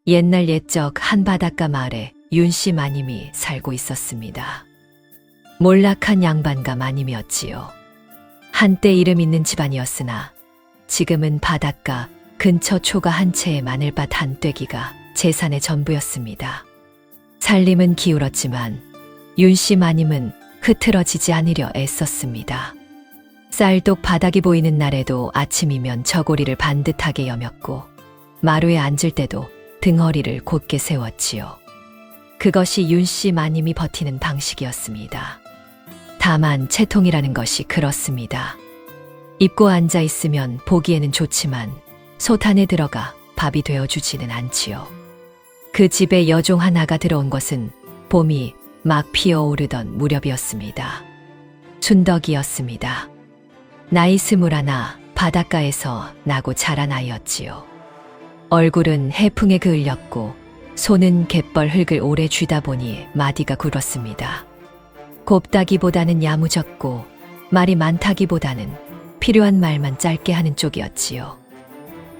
옛날 옛적 한 바닷가 마을에 윤씨 마님이 살고 있었습니다. 몰락한 양반가 마님이었지요. 한때 이름 있는 집안이었으나 지금은 바닷가 근처 초가 한 채의 마늘밭 한 떼기가 재산의 전부였습니다. 살림은 기울었지만 윤씨 마님은 흐트러지지 않으려 애썼습니다. 쌀독 바닥이 보이는 날에도 아침이면 저고리를 반듯하게 여몄고 마루에 앉을 때도 등허리를 곧게 세웠지요. 그것이 윤씨 마님이 버티는 방식이었습니다. 다만 채통이라는 것이 그렇습니다. 입고 앉아 있으면 보기에는 좋지만 솥안에 들어가 밥이 되어주지는 않지요. 그 집에 여종 하나가 들어온 것은 봄이 막 피어오르던 무렵이었습니다. 순덕이었습니다. 나이 21, 바닷가에서 나고 자란 아이였지요. 얼굴은 해풍에 그을렸고 손은 갯벌 흙을 오래 쥐다 보니 마디가 굵었습니다. 곱다기보다는 야무졌고 말이 많다기보다는 필요한 말만 짧게 하는 쪽이었지요.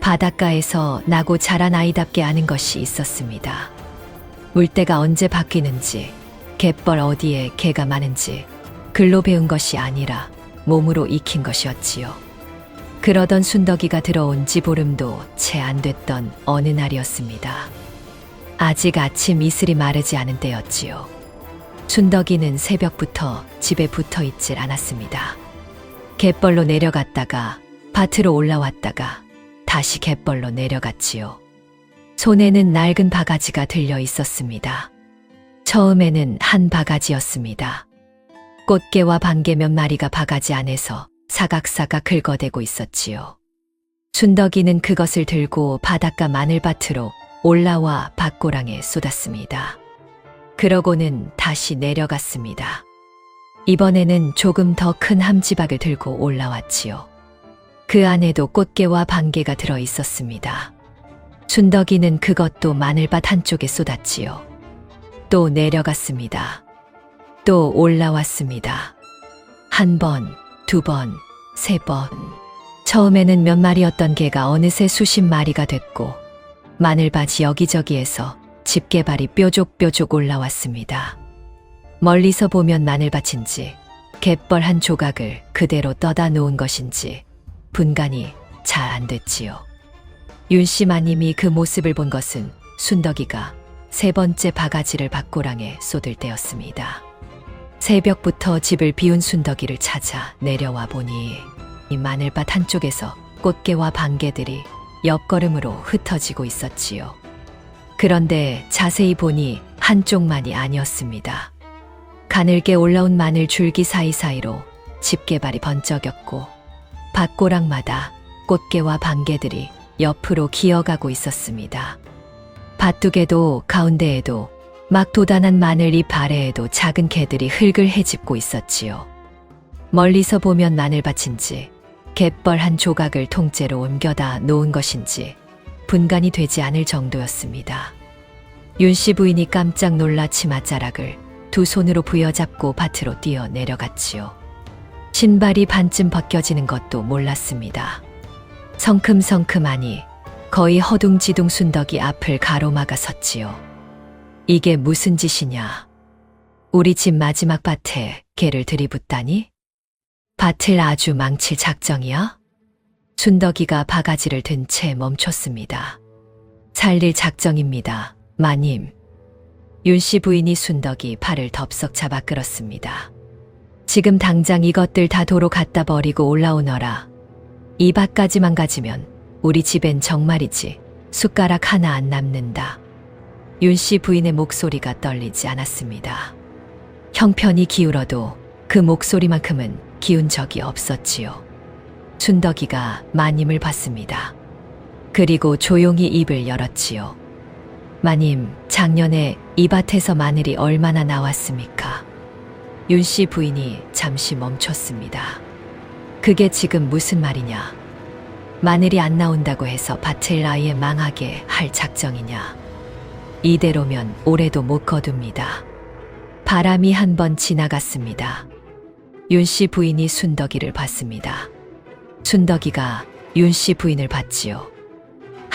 바닷가에서 나고 자란 아이답게 아는 것이 있었습니다. 물때가 언제 바뀌는지, 갯벌 어디에 개가 많은지 글로 배운 것이 아니라 몸으로 익힌 것이었지요. 그러던 순덕이가 들어온 지 보름도 채 안 됐던 어느 날이었습니다. 아직 아침 이슬이 마르지 않은 때였지요. 순덕이는 새벽부터 집에 붙어 있질 않았습니다. 갯벌로 내려갔다가 밭으로 올라왔다가 다시 갯벌로 내려갔지요. 손에는 낡은 바가지가 들려 있었습니다. 처음에는 한 바가지였습니다. 꽃게와 반개 몇 마리가 바가지 안에서 사각사각 긁어대고 있었지요. 순덕이는 그것을 들고 바닷가 마늘밭으로 올라와 밭고랑에 쏟았습니다. 그러고는 다시 내려갔습니다. 이번에는 조금 더 큰 함지박을 들고 올라왔지요. 그 안에도 꽃게와 반개가 들어 있었습니다. 순덕이는 그것도 마늘밭 한쪽에 쏟았지요. 또 내려갔습니다. 또 올라왔습니다. 한 번, 두 번, 세 번. 처음에는 몇 마리였던 개가 어느새 수십 마리가 됐고 마늘밭이 여기저기에서 집게발이 뾰족뾰족 올라왔습니다. 멀리서 보면 마늘밭인지 갯벌 한 조각을 그대로 떠다 놓은 것인지 분간이 잘 안 됐지요. 윤씨 마님이 그 모습을 본 것은 순덕이가 세 번째 바가지를 밭고랑에 쏟을 때였습니다. 새벽부터 집을 비운 순덕이를 찾아 내려와 보니 이 마늘밭 한쪽에서 꽃게와 반개들이 옆걸음으로 흩어지고 있었지요. 그런데 자세히 보니 한쪽만이 아니었습니다. 가늘게 올라온 마늘 줄기 사이사이로 집게발이 번쩍였고 밭고랑마다 꽃게와 반개들이 옆으로 기어가고 있었습니다. 밭두개도 가운데에도 막 돋아난 마늘잎 아래에도 작은 개들이 흙을 헤집고 있었지요. 멀리서 보면 마늘밭인지 갯벌 한 조각을 통째로 옮겨다 놓은 것인지 분간이 되지 않을 정도였습니다. 윤씨 부인이 깜짝 놀라 치맛자락을 두 손으로 부여잡고 밭으로 뛰어 내려갔지요. 신발이 반쯤 벗겨지는 것도 몰랐습니다. 성큼성큼하니 거의 허둥지둥 순덕이 앞을 가로막아 섰지요. 이게 무슨 짓이냐? 우리 집 마지막 밭에 개를 들이붓다니? 밭을 아주 망칠 작정이야? 순덕이가 바가지를 든 채 멈췄습니다. 살릴 작정입니다, 마님. 윤씨 부인이 순덕이 팔을 덥석 잡아 끌었습니다. 지금 당장 이것들 다 도로 갖다 버리고 올라오너라. 이 밭까지만 가지면 우리 집엔 정말이지 숟가락 하나 안 남는다. 윤씨 부인의 목소리가 떨리지 않았습니다. 형편이 기울어도 그 목소리만큼은 기운 적이 없었지요. 순덕이가 마님을 봤습니다. 그리고 조용히 입을 열었지요. 마님, 작년에 이 밭에서 마늘이 얼마나 나왔습니까? 윤씨 부인이 잠시 멈췄습니다. 그게 지금 무슨 말이냐? 마늘이 안 나온다고 해서 밭을 아예 망하게 할 작정이냐? 이대로면 올해도 못 거둡니다. 바람이 한 번 지나갔습니다. 윤씨 부인이 순덕이를 봤습니다. 순덕이가 윤씨 부인을 봤지요.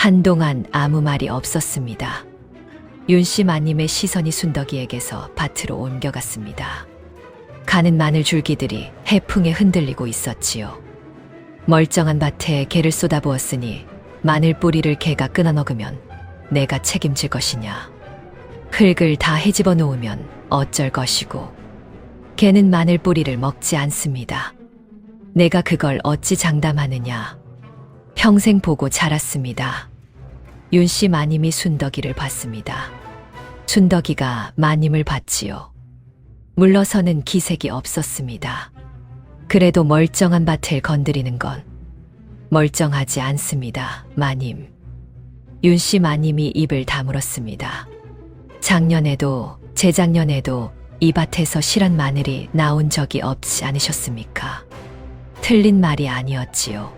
한동안 아무 말이 없었습니다. 윤씨 마님의 시선이 순덕이에게서 밭으로 옮겨갔습니다. 가는 마늘 줄기들이 해풍에 흔들리고 있었지요. 멀쩡한 밭에 개를 쏟아부었으니 마늘 뿌리를 개가 끊어 먹으면 내가 책임질 것이냐. 흙을 다 헤집어 놓으면 어쩔 것이고. 개는 마늘 뿌리를 먹지 않습니다. 내가 그걸 어찌 장담하느냐. 평생 보고 자랐습니다. 윤씨 마님이 순덕이를 봤습니다. 순덕이가 마님을 봤지요. 물러서는 기색이 없었습니다. 그래도 멀쩡한 밭을 건드리는 건 멀쩡하지 않습니다, 마님. 윤씨 마님이 입을 다물었습니다. 작년에도 재작년에도 이 밭에서 실한 마늘이 나온 적이 없지 않으셨습니까? 틀린 말이 아니었지요.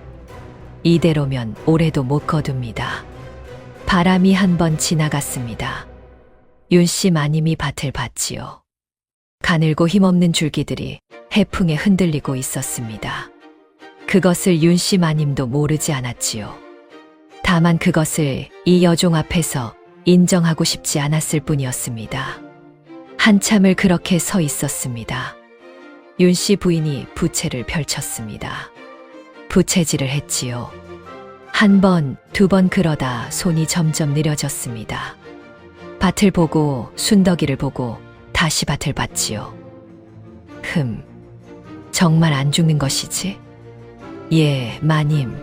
이대로면 올해도 못 거둡니다. 바람이 한 번 지나갔습니다. 윤씨 마님이 밭을 봤지요. 가늘고 힘없는 줄기들이 해풍에 흔들리고 있었습니다. 그것을 윤씨 마님도 모르지 않았지요. 다만 그것을 이 여종 앞에서 인정하고 싶지 않았을 뿐이었습니다. 한참을 그렇게 서 있었습니다. 윤씨 부인이 부채를 펼쳤습니다. 부채질을 했지요. 한 번, 두 번 그러다 손이 점점 느려졌습니다. 밭을 보고 순덕이를 보고 다시 밭을 봤지요. 정말 안 죽는 것이지? 예, 마님.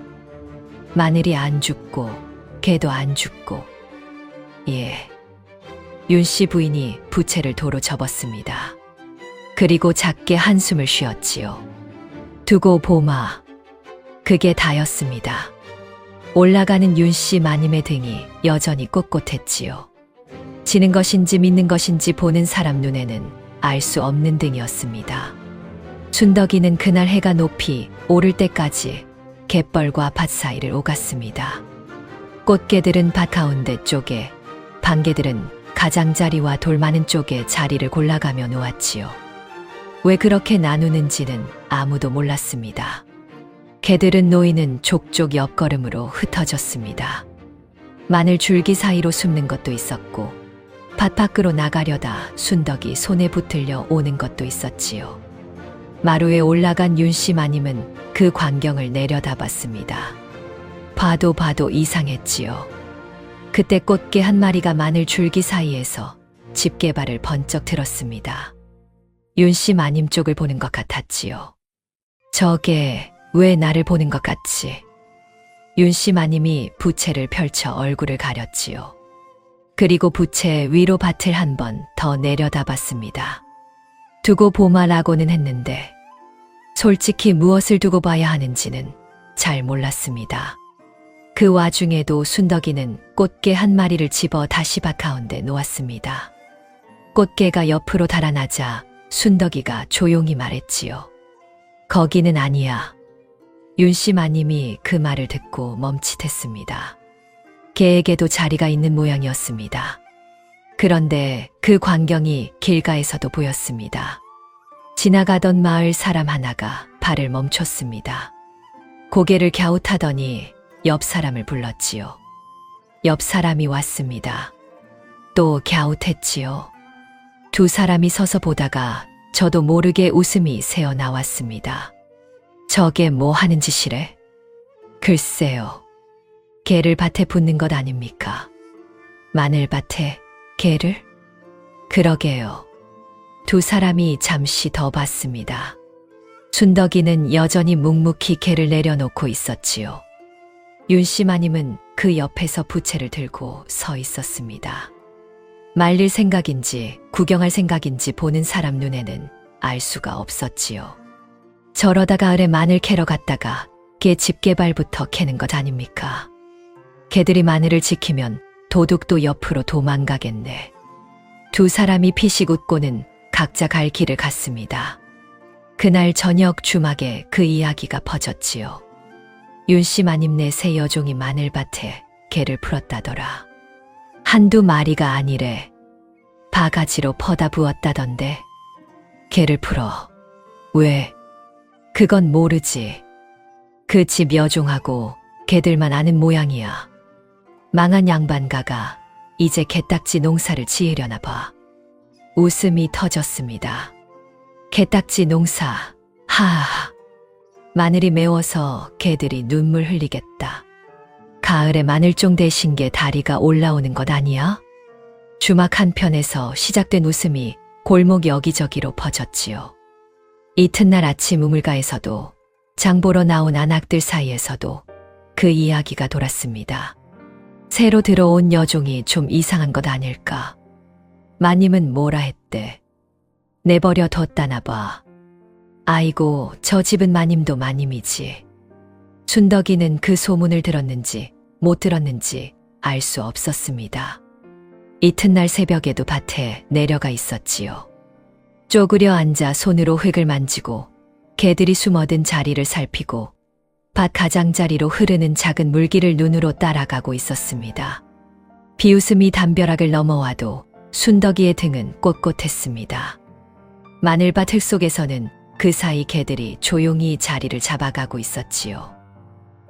마늘이 안 죽고 개도 안 죽고. 예. 윤씨 부인이 부채를 도로 접었습니다. 그리고 작게 한숨을 쉬었지요. 두고 보마. 그게 다였습니다. 올라가는 윤씨 마님의 등이 여전히 꼿꼿했지요. 지는 것인지 믿는 것인지 보는 사람 눈에는 알 수 없는 등이었습니다. 순덕이는 그날 해가 높이 오를 때까지 갯벌과 밭 사이를 오갔습니다. 꽃게들은 밭 가운데 쪽에, 방개들은 가장자리와 돌 많은 쪽에 자리를 골라가며 놓았지요. 왜 그렇게 나누는지는 아무도 몰랐습니다. 개들은 놓이는 족족 옆걸음으로 흩어졌습니다. 마늘 줄기 사이로 숨는 것도 있었고 밭 밖으로 나가려다 순덕이 손에 붙들려 오는 것도 있었지요. 마루에 올라간 윤씨 마님은 그 광경을 내려다봤습니다. 봐도 이상했지요. 그때 꽃게 한 마리가 마늘 줄기 사이에서 집게발을 번쩍 들었습니다. 윤씨 마님 쪽을 보는 것 같았지요. 저게 왜 나를 보는 것 같지? 윤씨 마님이 부채를 펼쳐 얼굴을 가렸지요. 그리고 부채 위로 밭을 한 번 더 내려다봤습니다. 두고 보마라고는 했는데 솔직히 무엇을 두고 봐야 하는지는 잘 몰랐습니다. 그 와중에도 순덕이는 꽃게 한 마리를 집어 다시 밭 가운데 놓았습니다. 꽃게가 옆으로 달아나자 순덕이가 조용히 말했지요. 거기는 아니야. 윤씨 마님이 그 말을 듣고 멈칫했습니다. 개에게도 자리가 있는 모양이었습니다. 그런데 그 광경이 길가에서도 보였습니다. 지나가던 마을 사람 하나가 발을 멈췄습니다. 고개를 갸웃하더니 옆 사람을 불렀지요. 옆 사람이 왔습니다. 또 갸웃했지요. 두 사람이 서서 보다가 저도 모르게 웃음이 새어 나왔습니다. 저게 뭐 하는 짓이래? 글쎄요. 개를 밭에 붓는 것 아닙니까? 마늘밭에 개를? 그러게요. 두 사람이 잠시 더 봤습니다. 순덕이는 여전히 묵묵히 개를 내려놓고 있었지요. 윤씨 마님은 그 옆에서 부채를 들고 서 있었습니다. 말릴 생각인지 구경할 생각인지 보는 사람 눈에는 알 수가 없었지요. 저러다 가을에 마늘 캐러 갔다가 개 집게발부터 캐는 것 아닙니까? 개들이 마늘을 지키면 도둑도 옆으로 도망가겠네. 두 사람이 피식 웃고는 각자 갈 길을 갔습니다. 그날 저녁 주막에 그 이야기가 퍼졌지요. 윤씨 마님네 새 여종이 마늘밭에 개를 풀었다더라. 한두 마리가 아니래. 바가지로 퍼다 부었다던데. 개를 풀어. 왜? 그건 모르지. 그 집 여종하고 개들만 아는 모양이야. 망한 양반가가 이제 게딱지 농사를 지으려나 봐. 웃음이 터졌습니다. 게딱지 농사, 하하하. 마늘이 매워서 개들이 눈물 흘리겠다. 가을에 마늘종 대신 게 다리가 올라오는 것 아니야? 주막 한편에서 시작된 웃음이 골목 여기저기로 퍼졌지요. 이튿날 아침 우물가에서도 장보러 나온 안악들 사이에서도 그 이야기가 돌았습니다. 새로 들어온 여종이 좀 이상한 것 아닐까? 마님은 뭐라 했대? 내버려 뒀다나 봐. 아이고, 저 집은 마님도 마님이지. 순덕이는 그 소문을 들었는지 못 들었는지 알 수 없었습니다. 이튿날 새벽에도 밭에 내려가 있었지요. 쪼그려 앉아 손으로 흙을 만지고 개들이 숨어든 자리를 살피고 밭 가장자리로 흐르는 작은 물길을 눈으로 따라가고 있었습니다. 비웃음이 담벼락을 넘어와도 순덕이의 등은 꼿꼿했습니다. 마늘밭 흙 속에서는 그 사이 개들이 조용히 자리를 잡아가고 있었지요.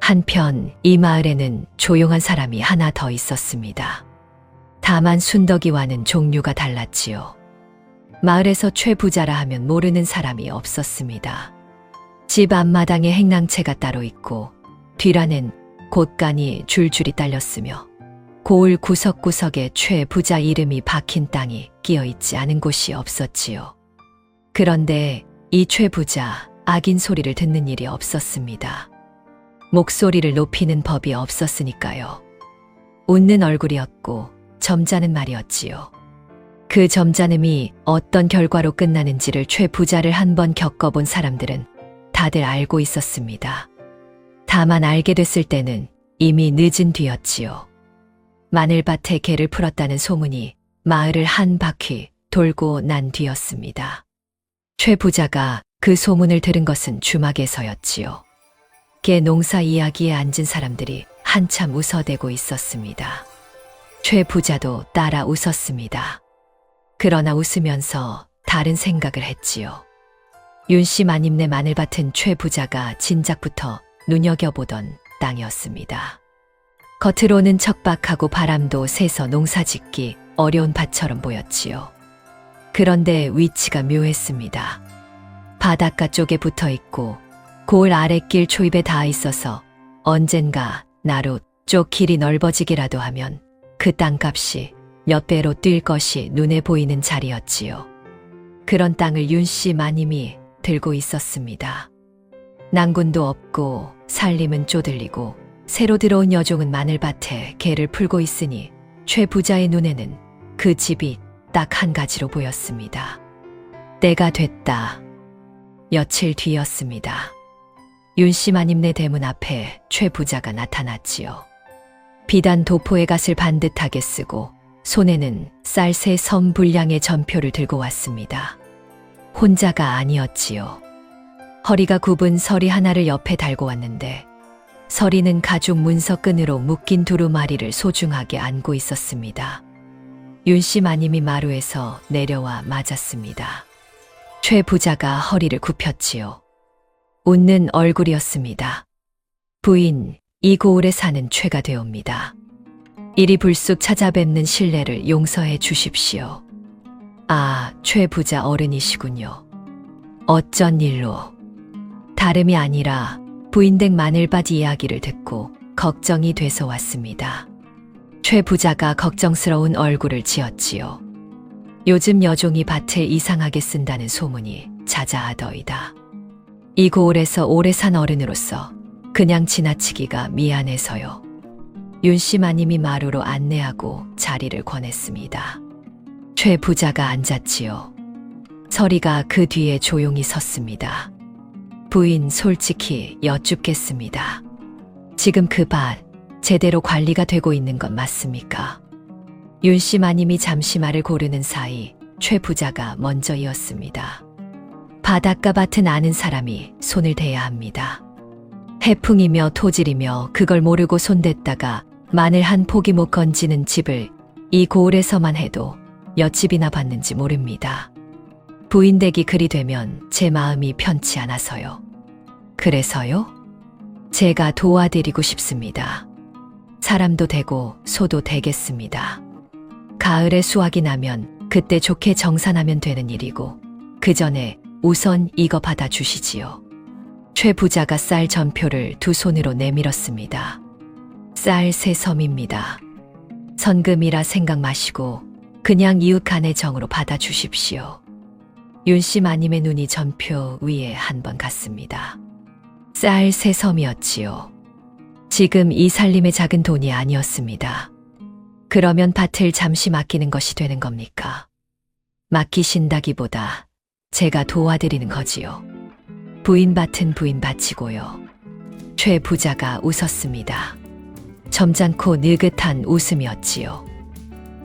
한편 이 마을에는 조용한 사람이 하나 더 있었습니다. 다만 순덕이와는 종류가 달랐지요. 마을에서 최부자라 하면 모르는 사람이 없었습니다. 집 앞마당에 행랑채가 따로 있고 뒤란엔 곳간이 줄줄이 딸렸으며 고을 구석구석에 최부자 이름이 박힌 땅이 끼어있지 않은 곳이 없었지요. 그런데 이 최부자 악인 소리를 듣는 일이 없었습니다. 목소리를 높이는 법이 없었으니까요. 웃는 얼굴이었고 점잖은 말이었지요. 그 점잖음이 어떤 결과로 끝나는지를 최부자를 한번 겪어본 사람들은 다들 알고 있었습니다. 다만 알게 됐을 때는 이미 늦은 뒤였지요. 마늘밭에 개를 풀었다는 소문이 마을을 한 바퀴 돌고 난 뒤였습니다. 최부자가 그 소문을 들은 것은 주막에서였지요. 개 농사 이야기에 앉은 사람들이 한참 웃어대고 있었습니다. 최부자도 따라 웃었습니다. 그러나 웃으면서 다른 생각을 했지요. 윤씨 마님네 마늘밭은 최부자가 진작부터 눈여겨보던 땅이었습니다. 겉으로는 척박하고 바람도 새서 농사짓기 어려운 밭처럼 보였지요. 그런데 위치가 묘했습니다. 바닷가 쪽에 붙어 있고 고을 아랫길 초입에 닿아 있어서 언젠가 나루 쪽 길이 넓어지기라도 하면 그 땅값이 몇 배로 뛸 것이 눈에 보이는 자리였지요. 그런 땅을 윤씨 마님이 들고 있었습니다. 낭군도 없고 살림은 쪼들리고 새로 들어온 여종은 마늘밭에 개를 풀고 있으니 최부자의 눈에는 그 집이 딱 한 가지로 보였습니다. 때가 됐다. 며칠 뒤였습니다. 윤씨 마님네 대문 앞에 최부자가 나타났지요. 비단 도포의 갓을 반듯하게 쓰고 손에는 쌀 3섬 분량의 전표를 들고 왔습니다. 혼자가 아니었지요. 허리가 굽은 서리 하나를 옆에 달고 왔는데 서리는 가죽 문서끈으로 묶인 두루마리를 소중하게 안고 있었습니다. 윤씨 마님이 마루에서 내려와 맞았습니다. 최부자가 허리를 굽혔지요. 웃는 얼굴이었습니다. 부인, 이 고을에 사는 최가 되옵니다. 이리 불쑥 찾아뵙는 실례를 용서해 주십시오. 아, 최부자 어른이시군요. 어쩐 일로? 다름이 아니라 부인댁 마늘밭 이야기를 듣고 걱정이 돼서 왔습니다. 최부자가 걱정스러운 얼굴을 지었지요. 요즘 여종이 밭을 이상하게 쓴다는 소문이 자자하더이다. 이 고을에서 오래 산 어른으로서 그냥 지나치기가 미안해서요. 윤씨 마님이 마루로 안내하고 자리를 권했습니다. 최부자가 앉았지요. 서리가 그 뒤에 조용히 섰습니다. 부인, 솔직히 여쭙겠습니다. 지금 그 밭 제대로 관리가 되고 있는 건 맞습니까? 윤씨 마님이 잠시 말을 고르는 사이 최부자가 먼저 이었습니다. 바닷가 밭은 아는 사람이 손을 대야 합니다. 해풍이며 토질이며 그걸 모르고 손댔다가 마늘 한 포기 못 건지는 집을 이 고을에서만 해도 몇 집이나 봤는지 모릅니다. 부인댁이 그리 되면 제 마음이 편치 않아서요. 그래서요? 제가 도와드리고 싶습니다. 사람도 되고 소도 되겠습니다. 가을에 수확이 나면 그때 좋게 정산하면 되는 일이고 그 전에 우선 이거 받아주시지요. 최 부자가 쌀 전표를 두 손으로 내밀었습니다. 쌀 3섬입니다. 선금이라 생각 마시고 그냥 이웃 간의 정으로 받아주십시오. 윤씨 마님의 눈이 전표 위에 한 번 갔습니다. 쌀 3섬이었지요. 지금 이 살림의 작은 돈이 아니었습니다. 그러면 밭을 잠시 맡기는 것이 되는 겁니까? 맡기신다기보다 제가 도와드리는 거지요. 부인 밭은 부인 밭이고요. 최 부자가 웃었습니다. 점잖고 느긋한 웃음이었지요.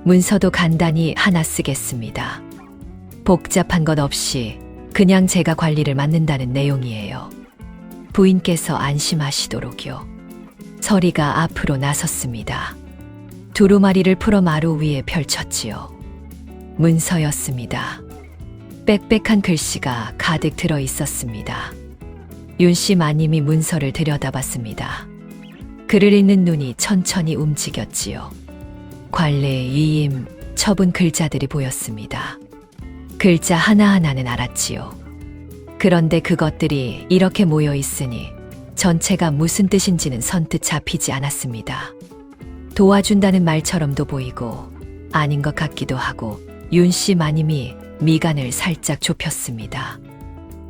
문서도 간단히 하나 쓰겠습니다. 복잡한 것 없이 그냥 제가 관리를 맡는다는 내용이에요. 부인께서 안심하시도록요. 서리가 앞으로 나섰습니다. 두루마리를 풀어 마루 위에 펼쳤지요. 문서였습니다. 빽빽한 글씨가 가득 들어 있었습니다. 윤씨 마님이 문서를 들여다봤습니다. 글을 읽는 눈이 천천히 움직였지요. 관례, 위임, 처분 글자들이 보였습니다. 글자 하나하나는 알았지요. 그런데 그것들이 이렇게 모여 있으니 전체가 무슨 뜻인지는 선뜻 잡히지 않았습니다. 도와준다는 말처럼도 보이고 아닌 것 같기도 하고 윤씨 마님이 미간을 살짝 좁혔습니다.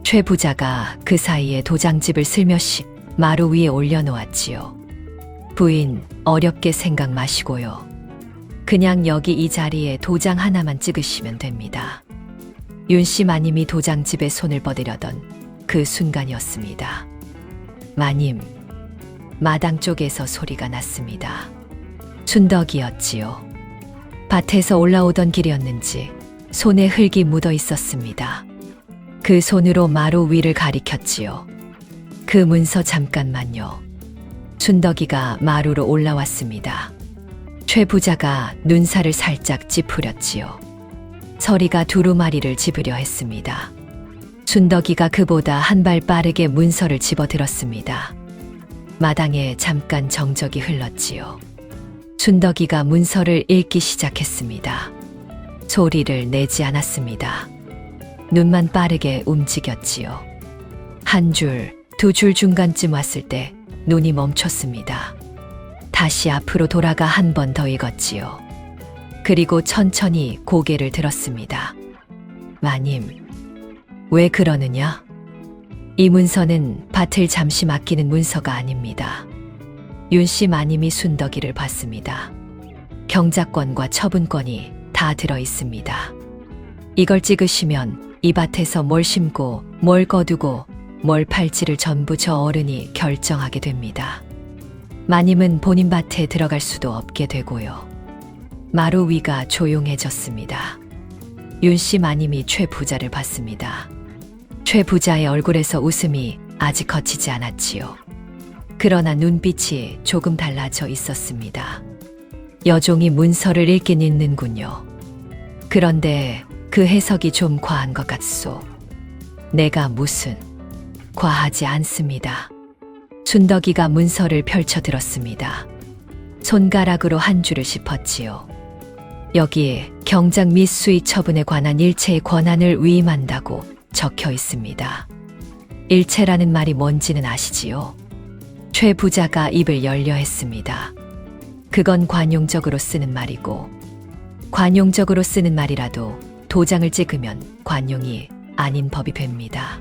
최 부자가 그 사이에 도장집을 슬며시 마루 위에 올려놓았지요. 부인, 어렵게 생각 마시고요. 그냥 여기 이 자리에 도장 하나만 찍으시면 됩니다. 윤씨 마님이 도장집에 손을 뻗으려던 그 순간이었습니다. 마님, 마당 쪽에서 소리가 났습니다. 순덕이었지요. 밭에서 올라오던 길이었는지 손에 흙이 묻어 있었습니다. 그 손으로 마루 위를 가리켰지요. 그 문서 잠깐만요. 순덕이가 마루로 올라왔습니다. 최 부자가 눈살을 살짝 찌푸렸지요. 서리가 두루마리를 집으려 했습니다. 순덕이가 그보다 한 발 빠르게 문서를 집어들었습니다. 마당에 잠깐 정적이 흘렀지요. 순덕이가 문서를 읽기 시작했습니다. 소리를 내지 않았습니다. 눈만 빠르게 움직였지요. 한 줄, 두 줄 중간쯤 왔을 때 눈이 멈췄습니다. 다시 앞으로 돌아가 한 번 더 읽었지요. 그리고 천천히 고개를 들었습니다. 마님, 왜 그러느냐? 이 문서는 밭을 잠시 맡기는 문서가 아닙니다. 윤씨 마님이 순덕이를 봤습니다. 경작권과 처분권이 다 들어 있습니다. 이걸 찍으시면 이 밭에서 뭘 심고 뭘 거두고 뭘 팔지를 전부 저 어른이 결정하게 됩니다. 마님은 본인 밭에 들어갈 수도 없게 되고요. 마루 위가 조용해졌습니다. 윤씨 마님이 최 부자를 봤습니다. 최 부자의 얼굴에서 웃음이 아직 거치지 않았지요. 그러나 눈빛이 조금 달라져 있었습니다. 여종이 문서를 읽긴 읽는군요. 그런데 그 해석이 좀 과한 것 같소. 내가 무슨 과하지 않습니다. 순덕이가 문서를 펼쳐 들었습니다. 손가락으로 한 줄을 짚었지요. 여기에 경작 및 수익 처분에 관한 일체의 권한을 위임한다고 적혀 있습니다. 일체라는 말이 뭔지는 아시지요? 최 부자가 입을 열려 했습니다. 그건 관용적으로 쓰는 말이고, 관용적으로 쓰는 말이라도 도장을 찍으면 관용이 아닌 법이 됩니다.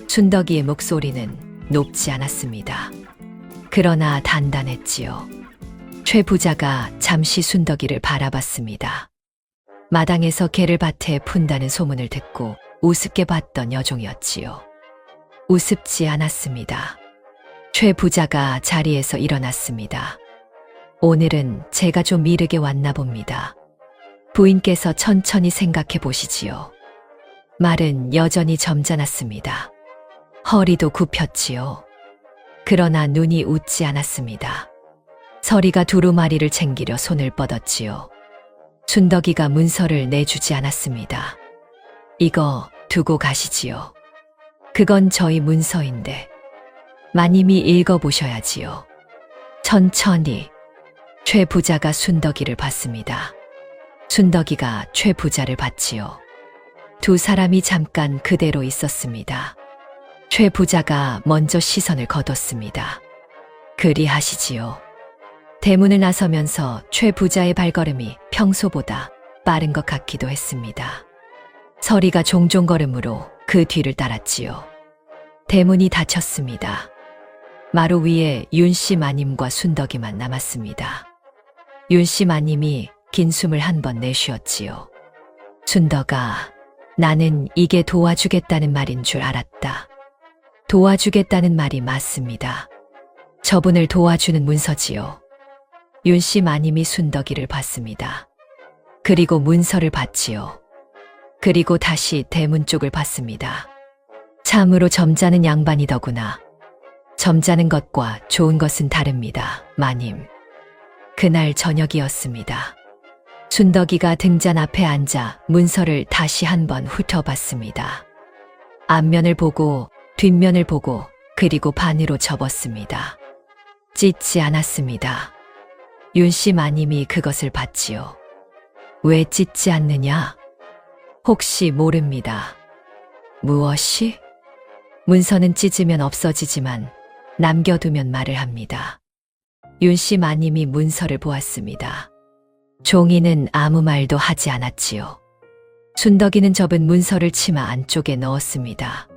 순덕이의 목소리는 높지 않았습니다. 그러나 단단했지요. 최 부자가 잠시 순덕이를 바라봤습니다. 마당에서 개를 밭에 푼다는 소문을 듣고 우습게 봤던 여종이었지요. 우습지 않았습니다. 최 부자가 자리에서 일어났습니다. 오늘은 제가 좀 이르게 왔나 봅니다. 부인께서 천천히 생각해 보시지요. 말은 여전히 점잖았습니다. 허리도 굽혔지요. 그러나 눈이 웃지 않았습니다. 서리가 두루마리를 챙기려 손을 뻗었지요. 순덕이가 문서를 내주지 않았습니다. 이거 두고 가시지요. 그건 저희 문서인데 마님이 읽어보셔야지요. 천천히 최 부자가 순덕이를 봤습니다. 순덕이가 최 부자를 봤지요. 두 사람이 잠깐 그대로 있었습니다. 최 부자가 먼저 시선을 거뒀습니다. 그리하시지요. 대문을 나서면서 최 부자의 발걸음이 평소보다 빠른 것 같기도 했습니다. 서리가 종종 걸음으로 그 뒤를 따랐지요. 대문이 닫혔습니다. 마루 위에 윤씨 마님과 순덕이만 남았습니다. 윤씨 마님이 긴 숨을 한 번 내쉬었지요. 순덕아, 나는 이게 도와주겠다는 말인 줄 알았다. 도와주겠다는 말이 맞습니다. 저분을 도와주는 문서지요. 윤씨 마님이 순덕이를 봤습니다. 그리고 문서를 봤지요. 그리고 다시 대문 쪽을 봤습니다. 참으로 점잖은 양반이더구나. 점잖은 것과 좋은 것은 다릅니다, 마님. 그날 저녁이었습니다. 순덕이가 등잔 앞에 앉아 문서를 다시 한번 훑어봤습니다. 앞면을 보고 뒷면을 보고 그리고 반으로 접었습니다. 찢지 않았습니다. 윤씨 마님이 그것을 봤지요. 왜 찢지 않느냐? 혹시 모릅니다. 무엇이? 문서는 찢으면 없어지지만 남겨두면 말을 합니다. 윤씨 마님이 문서를 보았습니다. 종이는 아무 말도 하지 않았지요. 순덕이는 접은 문서를 치마 안쪽에 넣었습니다.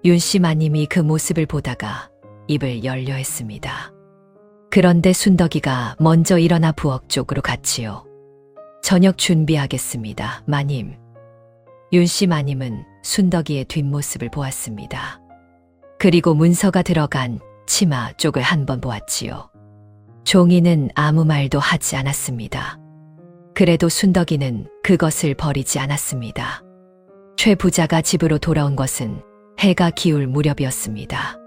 윤씨 마님이 그 모습을 보다가 입을 열려 했습니다. 그런데 순덕이가 먼저 일어나 부엌 쪽으로 갔지요. 저녁 준비하겠습니다, 마님. 윤씨 마님은 순덕이의 뒷모습을 보았습니다. 그리고 문서가 들어간 치마 쪽을 한번 보았지요. 종이는 아무 말도 하지 않았습니다. 그래도 순덕이는 그것을 버리지 않았습니다. 최 부자가 집으로 돌아온 것은 해가 기울 무렵이었습니다.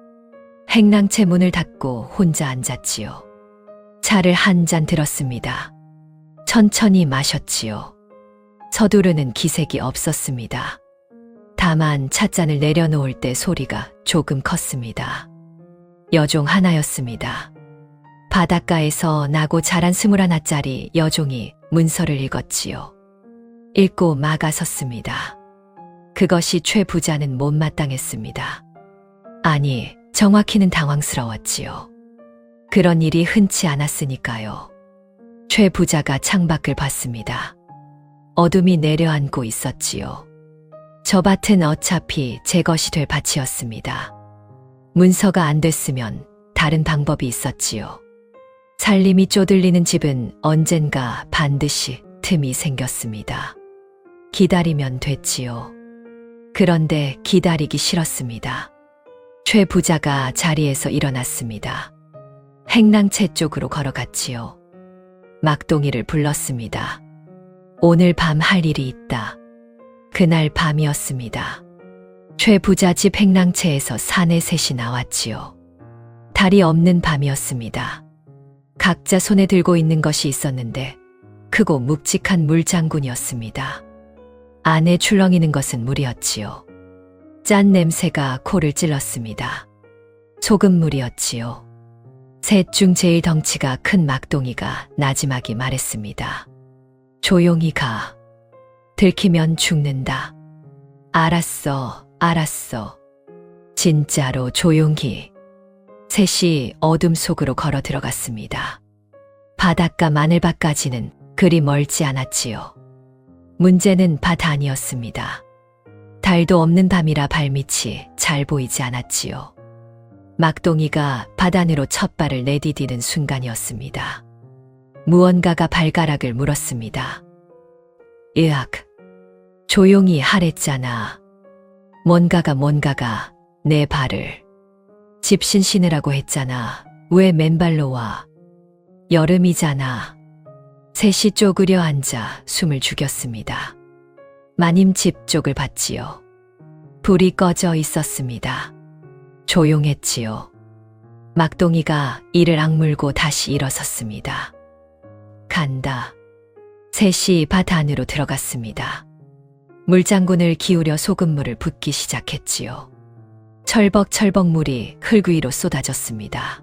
행랑채 문을 닫고 혼자 앉았지요. 차를 한 잔 들었습니다. 천천히 마셨지요. 서두르는 기색이 없었습니다. 다만 찻잔을 내려놓을 때 소리가 조금 컸습니다. 여종 하나였습니다. 바닷가에서 나고 자란 21짜리 여종이 문서를 읽었지요. 읽고 막아섰습니다. 그것이 최 부자는 못마땅했습니다. 아니, 정확히는 당황스러웠지요. 그런 일이 흔치 않았으니까요. 최 부자가 창밖을 봤습니다. 어둠이 내려앉고 있었지요. 저 밭은 어차피 제 것이 될 밭이었습니다. 문서가 안 됐으면 다른 방법이 있었지요. 살림이 쪼들리는 집은 언젠가 반드시 틈이 생겼습니다. 기다리면 됐지요. 그런데 기다리기 싫었습니다. 최 부자가 자리에서 일어났습니다. 행랑채 쪽으로 걸어갔지요. 막동이를 불렀습니다. 오늘 밤 할 일이 있다. 그날 밤이었습니다. 최 부자 집 행랑채에서 사내 셋이 나왔지요. 달이 없는 밤이었습니다. 각자 손에 들고 있는 것이 있었는데 크고 묵직한 물장군이었습니다. 안에 출렁이는 것은 물이었지요. 짠 냄새가 코를 찔렀습니다. 소금물이었지요. 셋 중 제일 덩치가 큰 막동이가 나지막이 말했습니다. 조용히 가. 들키면 죽는다. 알았어, 알았어. 진짜로 조용히. 셋이 어둠 속으로 걸어 들어갔습니다. 바닷가 마늘밭까지는 그리 멀지 않았지요. 문제는 밭 안이었습니다. 달도 없는 밤이라 발밑이 잘 보이지 않았지요. 막동이가 밭 안으로 첫 발을 내디디는 순간이었습니다. 무언가가 발가락을 물었습니다. 으악, 조용히 하랬잖아. 뭔가가 내 발을. 집신 신으라고 했잖아. 왜 맨발로 와? 여름이잖아. 셋이 쪼그려 앉아 숨을 죽였습니다. 마님 집 쪽을 봤지요. 불이 꺼져 있었습니다. 조용했지요. 막동이가 이를 악물고 다시 일어섰습니다. 간다. 셋이 밭 안으로 들어갔습니다. 물장군을 기울여 소금물을 붓기 시작했지요. 철벅철벅 물이 흙 위로 쏟아졌습니다.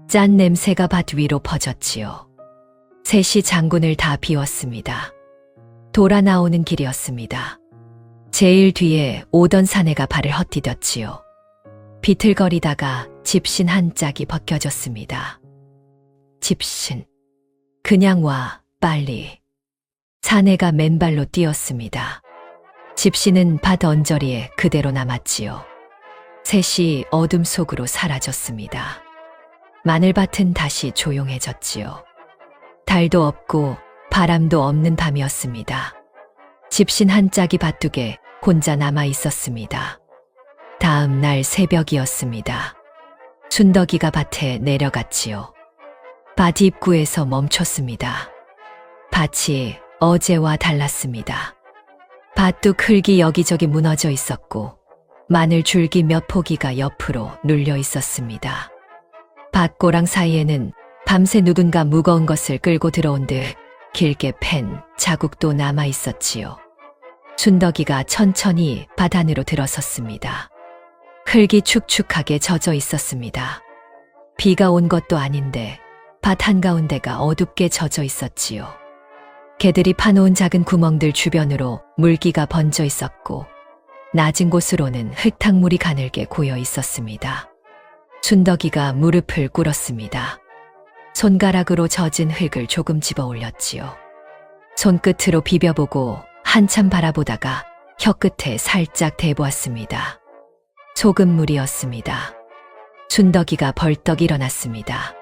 짠 냄새가 밭 위로 퍼졌지요. 셋이 장군을 다 비웠습니다. 돌아 나오는 길이었습니다. 제일 뒤에 오던 사내가 발을 헛디뎠지요. 비틀거리다가 집신 한 짝이 벗겨졌습니다. 집신, 그냥 와, 빨리. 사내가 맨발로 뛰었습니다. 집신은 밭 언저리에 그대로 남았지요. 셋이 어둠 속으로 사라졌습니다. 마늘밭은 다시 조용해졌지요. 달도 없고 바람도 없는 밤이었습니다. 집신 한 짝이 밭둑에 혼자 남아 있었습니다. 다음 날 새벽이었습니다. 순덕이가 밭에 내려갔지요. 밭 입구에서 멈췄습니다. 밭이 어제와 달랐습니다. 밭둑 흙이 여기저기 무너져 있었고 마늘 줄기 몇 포기가 옆으로 눌려 있었습니다. 밭고랑 사이에는 밤새 누군가 무거운 것을 끌고 들어온 듯 길게 팬 자국도 남아 있었지요. 순덕이가 천천히 밭 안으로 들어섰습니다. 흙이 축축하게 젖어 있었습니다. 비가 온 것도 아닌데 밭 한가운데가 어둡게 젖어 있었지요. 개들이 파놓은 작은 구멍들 주변으로 물기가 번져 있었고 낮은 곳으로는 흙탕물이 가늘게 고여 있었습니다. 순덕이가 무릎을 꿇었습니다. 손가락으로 젖은 흙을 조금 집어 올렸지요. 손끝으로 비벼보고 한참 바라보다가 혀끝에 살짝 대보았습니다. 소금물이었습니다. 순덕이가 벌떡 일어났습니다.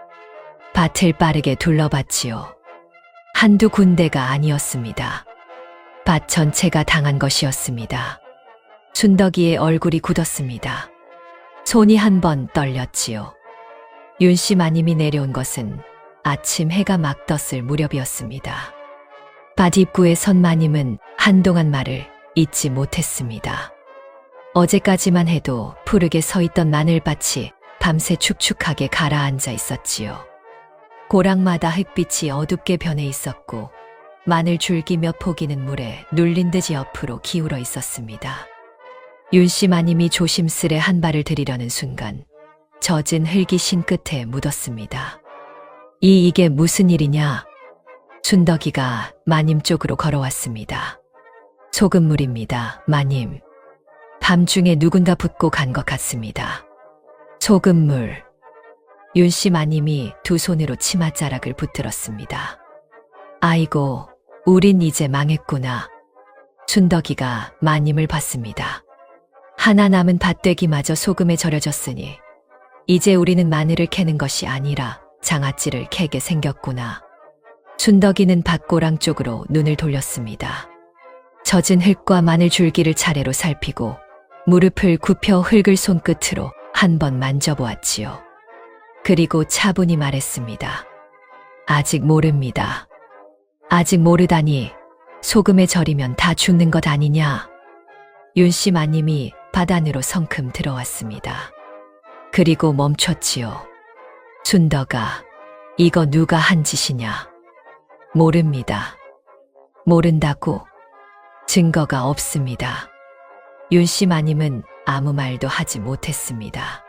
밭을 빠르게 둘러봤지요. 한두 군데가 아니었습니다. 밭 전체가 당한 것이었습니다. 순덕이의 얼굴이 굳었습니다. 손이 한 번 떨렸지요. 윤씨 마님이 내려온 것은 아침 해가 막 떴을 무렵이었습니다. 밭 입구에 선 마님은 한동안 말을 잇지 못했습니다. 어제까지만 해도 푸르게 서 있던 마늘밭이 밤새 축축하게 가라앉아 있었지요. 고랑마다 흙빛이 어둡게 변해 있었고 마늘 줄기 몇 포기는 물에 눌린 듯이 옆으로 기울어 있었습니다. 윤씨 마님이 조심스레 한 발을 들이려는 순간 젖은 흙이 신끝에 묻었습니다. 이게 무슨 일이냐? 순덕이가 마님 쪽으로 걸어왔습니다. 소금물입니다, 마님. 밤중에 누군가 붓고 간 것 같습니다. 소금물. 윤씨 마님이 두 손으로 치맛자락을 붙들었습니다. 아이고, 우린 이제 망했구나. 순덕이가 마님을 봤습니다. 하나 남은 밭되기마저 소금에 절여졌으니 이제 우리는 마늘을 캐는 것이 아니라 장아찌를 캐게 생겼구나. 순덕이는 밭고랑 쪽으로 눈을 돌렸습니다. 젖은 흙과 마늘 줄기를 차례로 살피고 무릎을 굽혀 흙을 손끝으로 한 번 만져보았지요. 그리고 차분히 말했습니다. 아직 모릅니다. 아직 모르다니 소금에 절이면 다 죽는 것 아니냐. 윤씨 마님이 밭 안으로 성큼 들어왔습니다. 그리고 멈췄지요. 순덕아, 이거 누가 한 짓이냐? 모릅니다. 모른다고? 증거가 없습니다. 윤씨 마님은 아무 말도 하지 못했습니다.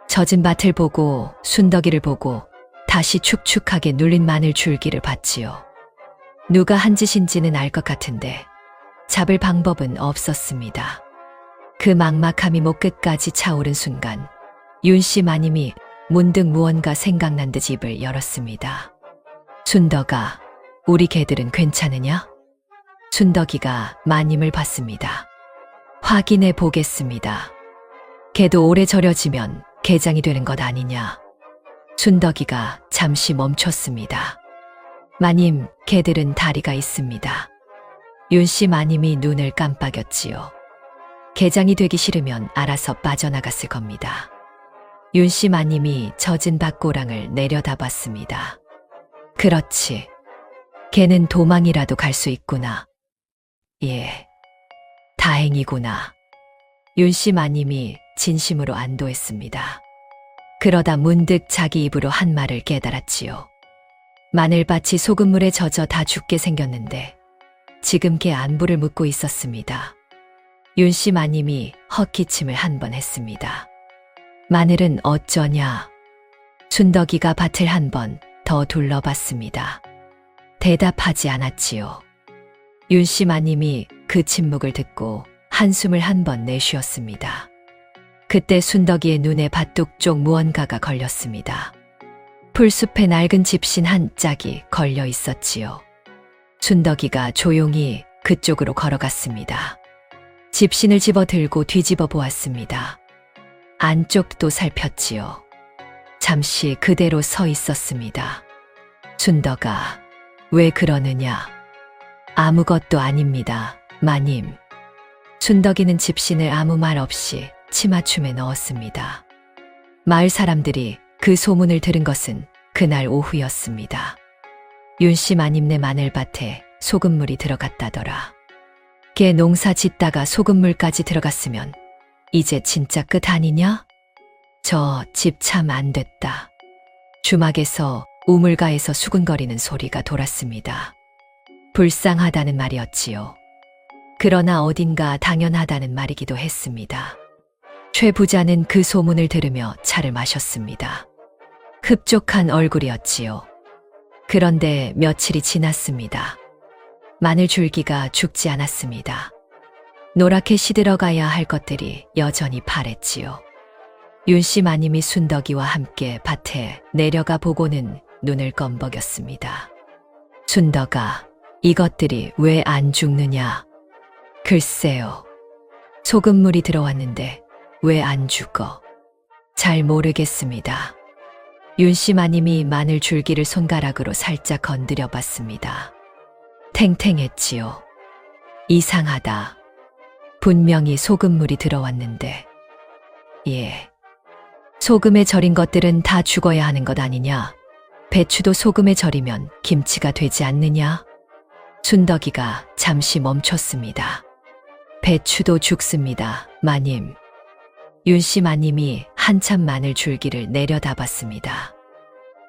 젖은 밭을 보고 순덕이를 보고 다시 축축하게 눌린 마늘 줄기를 봤지요. 누가 한 짓인지는 알 것 같은데 잡을 방법은 없었습니다. 그 막막함이 목 끝까지 차오른 순간 윤씨 마님이 문득 무언가 생각난 듯 입을 열었습니다. 순덕아, 우리 개들은 괜찮으냐? 순덕이가 마님을 봤습니다. 확인해 보겠습니다. 개도 오래 절여지면 개장이 되는 것 아니냐. 순덕이가 잠시 멈췄습니다. 마님, 개들은 다리가 있습니다. 윤씨 마님이 눈을 깜빡였지요. 개장이 되기 싫으면 알아서 빠져나갔을 겁니다. 윤씨 마님이 젖은 밭고랑을 내려다봤습니다. 그렇지. 개는 도망이라도 갈 수 있구나. 예. 다행이구나. 윤씨 마님이 진심으로 안도했습니다. 그러다 문득 자기 입으로 한 말을 깨달았지요. 마늘밭이 소금물에 젖어 다 죽게 생겼는데 지금 개 안부를 묻고 있었습니다. 윤씨 마님이 헛기침을 한 번 했습니다. 마늘은 어쩌냐? 순덕이가 밭을 한 번 더 둘러봤습니다. 대답하지 않았지요. 윤씨 마님이 그 침묵을 듣고 한숨을 한 번 내쉬었습니다. 그때 순덕이의 눈에 바둑 쪽 무언가가 걸렸습니다. 풀숲에 낡은 집신 한 짝이 걸려 있었지요. 순덕이가 조용히 그쪽으로 걸어갔습니다. 집신을 집어 들고 뒤집어 보았습니다. 안쪽도 살폈지요. 잠시 그대로 서 있었습니다. 순덕아, 왜 그러느냐? 아무것도 아닙니다, 마님. 순덕이는 집신을 아무 말 없이 치맞춤에 넣었습니다. 마을 사람들이 그 소문을 들은 것은 그날 오후였습니다. 윤씨 마님네 마늘밭에 소금물이 들어갔다더라. 걔 농사 짓다가 소금물까지 들어갔으면 이제 진짜 끝 아니냐? 저 집 참 안 됐다. 주막에서 우물가에서 수군거리는 소리가 돌았습니다. 불쌍하다는 말이었지요. 그러나 어딘가 당연하다는 말이기도 했습니다. 최 부자는 그 소문을 들으며 차를 마셨습니다. 흡족한 얼굴이었지요. 그런데 며칠이 지났습니다. 마늘 줄기가 죽지 않았습니다. 노랗게 시들어가야 할 것들이 여전히 파랬지요. 윤씨 마님이 순덕이와 함께 밭에 내려가 보고는 눈을 껌벅였습니다. 순덕아, 이것들이 왜 안 죽느냐? 글쎄요. 소금물이 들어왔는데 왜 안 죽어? 잘 모르겠습니다. 윤씨 마님이 마늘 줄기를 손가락으로 살짝 건드려 봤습니다. 탱탱했지요. 이상하다. 분명히 소금물이 들어왔는데. 예. 소금에 절인 것들은 다 죽어야 하는 것 아니냐? 배추도 소금에 절이면 김치가 되지 않느냐? 순덕이가 잠시 멈췄습니다. 배추도 죽습니다, 마님. 윤씨 마님이 한참 마늘 줄기를 내려다봤습니다.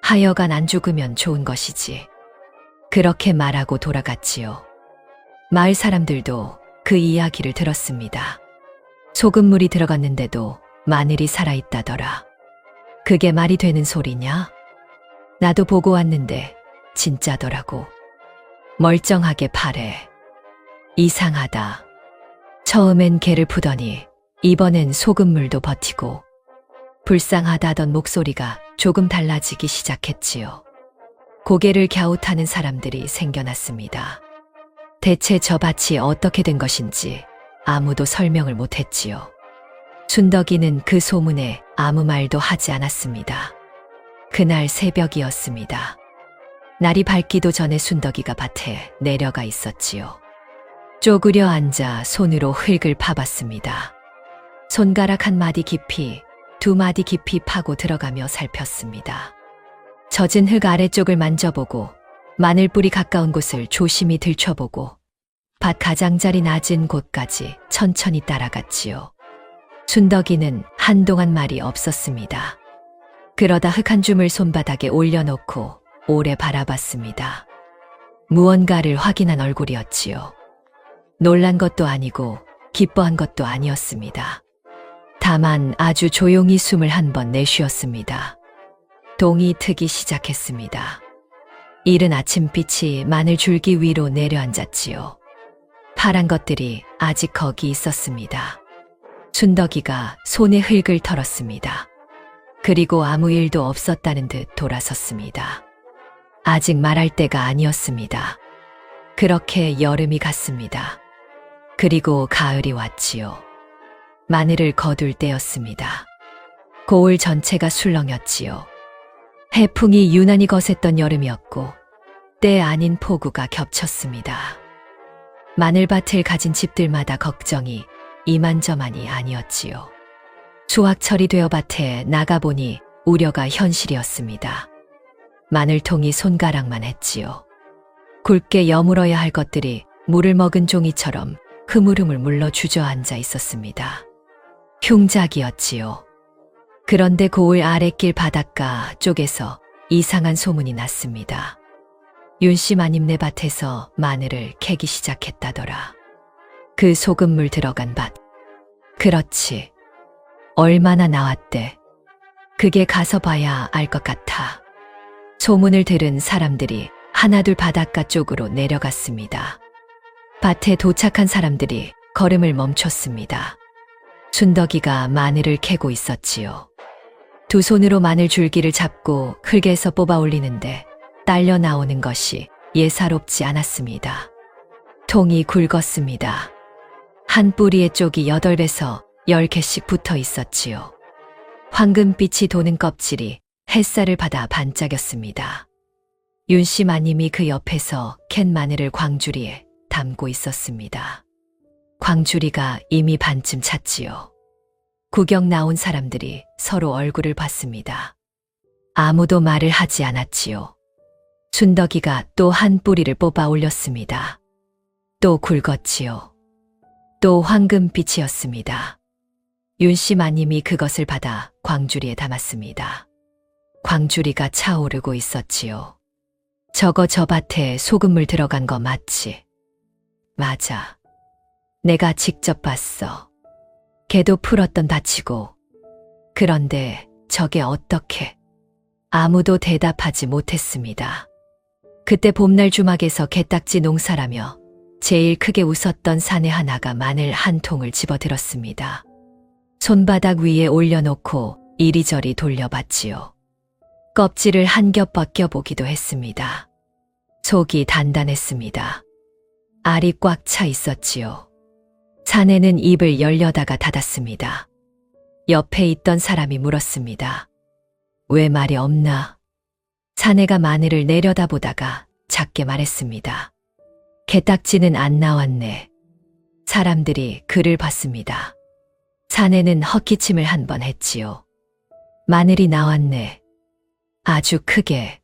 하여간 안 죽으면 좋은 것이지. 그렇게 말하고 돌아갔지요. 마을 사람들도 그 이야기를 들었습니다. 소금물이 들어갔는데도 마늘이 살아있다더라. 그게 말이 되는 소리냐? 나도 보고 왔는데 진짜더라고. 멀쩡하게 파래. 이상하다. 처음엔 개를 푸더니 이번엔 소금물도 버티고. 불쌍하다던 목소리가 조금 달라지기 시작했지요. 고개를 갸웃하는 사람들이 생겨났습니다. 대체 저 밭이 어떻게 된 것인지 아무도 설명을 못했지요. 순덕이는 그 소문에 아무 말도 하지 않았습니다. 그날 새벽이었습니다. 날이 밝기도 전에 순덕이가 밭에 내려가 있었지요. 쪼그려 앉아 손으로 흙을 파봤습니다. 손가락 한 마디 깊이, 두 마디 깊이 파고 들어가며 살폈습니다. 젖은 흙 아래쪽을 만져보고 마늘뿌리 가까운 곳을 조심히 들춰보고 밭 가장자리 낮은 곳까지 천천히 따라갔지요. 순덕이는 한동안 말이 없었습니다. 그러다 흙 한 줌을 손바닥에 올려놓고 오래 바라봤습니다. 무언가를 확인한 얼굴이었지요. 놀란 것도 아니고 기뻐한 것도 아니었습니다. 다만 아주 조용히 숨을 한 번 내쉬었습니다. 동이 트기 시작했습니다. 이른 아침빛이 마늘 줄기 위로 내려앉았지요. 파란 것들이 아직 거기 있었습니다. 순덕이가 손에 흙을 털었습니다. 그리고 아무 일도 없었다는 듯 돌아섰습니다. 아직 말할 때가 아니었습니다. 그렇게 여름이 갔습니다. 그리고 가을이 왔지요. 마늘을 거둘 때였습니다. 고을 전체가 술렁였지요. 해풍이 유난히 거셌던 여름이었고 때 아닌 폭우가 겹쳤습니다. 마늘밭을 가진 집들마다 걱정이 이만저만이 아니었지요. 수확철이 되어 밭에 나가보니 우려가 현실이었습니다. 마늘통이 손가락만 했지요. 굵게 여물어야 할 것들이 물을 먹은 종이처럼 흐물흐물 물러 주저앉아 있었습니다. 흉작이었지요. 그런데 고을 아랫길 바닷가 쪽에서 이상한 소문이 났습니다. 윤씨 마님네 밭에서 마늘을 캐기 시작했다더라. 그 소금물 들어간 밭. 그렇지. 얼마나 나왔대. 그게 가서 봐야 알 것 같아. 소문을 들은 사람들이 하나둘 바닷가 쪽으로 내려갔습니다. 밭에 도착한 사람들이 걸음을 멈췄습니다. 순덕이가 마늘을 캐고 있었지요. 두 손으로 마늘 줄기를 잡고 흙에서 뽑아 올리는데 딸려 나오는 것이 예사롭지 않았습니다. 통이 굵었습니다. 한 뿌리의 쪽이 8에서 10개씩 붙어 있었지요. 황금빛이 도는 껍질이 햇살을 받아 반짝였습니다. 윤씨 마님이 그 옆에서 캔 마늘을 광주리에 담고 있었습니다. 광주리가 이미 반쯤 찼지요. 구경 나온 사람들이 서로 얼굴을 봤습니다. 아무도 말을 하지 않았지요. 순덕이가 또 한 뿌리를 뽑아 올렸습니다. 또 굵었지요. 또 황금빛이었습니다. 윤씨 마님이 그것을 받아 광주리에 담았습니다. 광주리가 차오르고 있었지요. 저거 저 밭에 소금물 들어간 거 맞지? 맞아. 내가 직접 봤어. 개도 풀었던 밭이고. 그런데 저게 어떻게? 아무도 대답하지 못했습니다. 그때 봄날 주막에서 개딱지 농사라며 제일 크게 웃었던 사내 하나가 마늘 한 통을 집어들었습니다. 손바닥 위에 올려놓고 이리저리 돌려봤지요. 껍질을 한 겹 벗겨보기도 했습니다. 속이 단단했습니다. 알이 꽉 차 있었지요. 사내는 입을 열려다가 닫았습니다. 옆에 있던 사람이 물었습니다. 왜 말이 없나? 사내가 마늘을 내려다보다가 작게 말했습니다. 개딱지는 안 나왔네. 사람들이 그를 봤습니다. 사내는 헛기침을 한 번 했지요. 마늘이 나왔네. 아주 크게.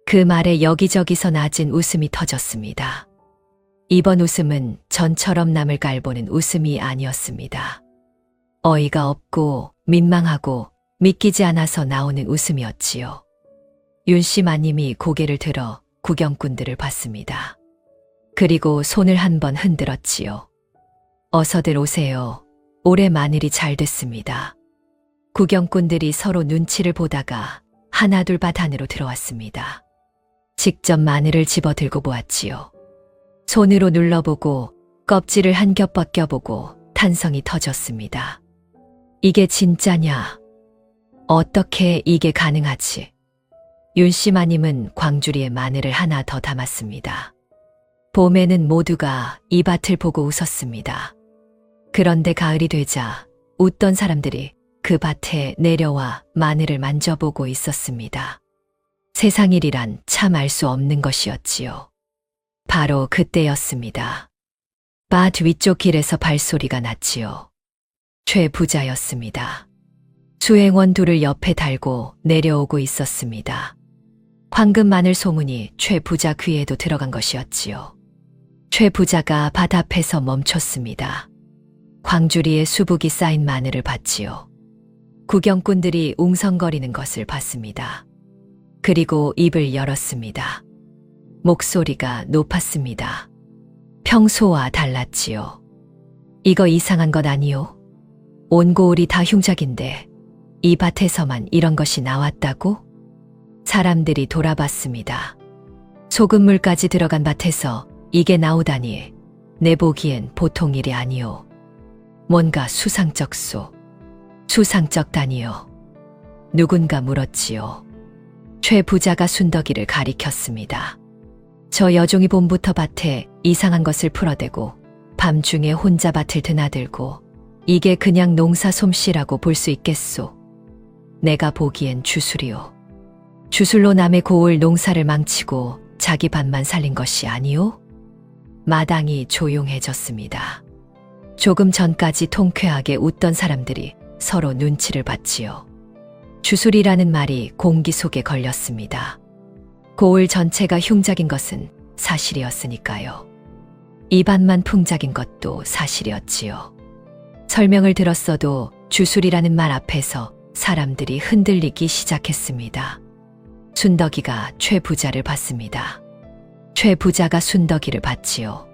그 말에 여기저기서 낮은 웃음이 터졌습니다. 이번 웃음은 전처럼 남을 깔보는 웃음이 아니었습니다. 어이가 없고 민망하고 믿기지 않아서 나오는 웃음이었지요. 윤씨 마님이 고개를 들어 구경꾼들을 봤습니다. 그리고 손을 한번 흔들었지요. 어서들 오세요. 올해 마늘이 잘 됐습니다. 구경꾼들이 서로 눈치를 보다가 하나둘 밭 안으로 들어왔습니다. 직접 마늘을 집어들고 보았지요. 손으로 눌러보고 껍질을 한 겹 벗겨보고 탄성이 터졌습니다. 이게 진짜냐? 어떻게 이게 가능하지? 윤씨 마님은 광주리에 마늘을 하나 더 담았습니다. 봄에는 모두가 이 밭을 보고 웃었습니다. 그런데 가을이 되자 웃던 사람들이 그 밭에 내려와 마늘을 만져보고 있었습니다. 세상 일이란 참 알 수 없는 것이었지요. 바로 그때였습니다. 밭 위쪽 길에서 발소리가 났지요. 최 부자였습니다. 수행원 둘을 옆에 달고 내려오고 있었습니다. 황금 마늘 소문이 최 부자 귀에도 들어간 것이었지요. 최 부자가 밭 앞에서 멈췄습니다. 광주리에 수북이 쌓인 마늘을 봤지요. 구경꾼들이 웅성거리는 것을 봤습니다. 그리고 입을 열었습니다. 목소리가 높았습니다. 평소와 달랐지요. 이거 이상한 것 아니요? 온 고을이 다 흉작인데 이 밭에서만 이런 것이 나왔다고? 사람들이 돌아봤습니다. 소금물까지 들어간 밭에서 이게 나오다니 내 보기엔 보통 일이 아니요. 뭔가 수상쩍소. 수상쩍다니요. 누군가 물었지요. 최 부자가 순덕이를 가리켰습니다. 저 여종이 봄부터 밭에 이상한 것을 풀어대고 밤중에 혼자 밭을 드나들고 이게 그냥 농사 솜씨라고 볼 수 있겠소. 내가 보기엔 주술이요. 주술로 남의 고을 농사를 망치고 자기 밭만 살린 것이 아니요? 마당이 조용해졌습니다. 조금 전까지 통쾌하게 웃던 사람들이 서로 눈치를 봤지요. 주술이라는 말이 공기 속에 걸렸습니다. 고을 전체가 흉작인 것은 사실이었으니까요. 이 밭만 풍작인 것도 사실이었지요. 설명을 들었어도 주술이라는 말 앞에서 사람들이 흔들리기 시작했습니다. 순덕이가 최 부자를 봤습니다. 최 부자가 순덕이를 봤지요.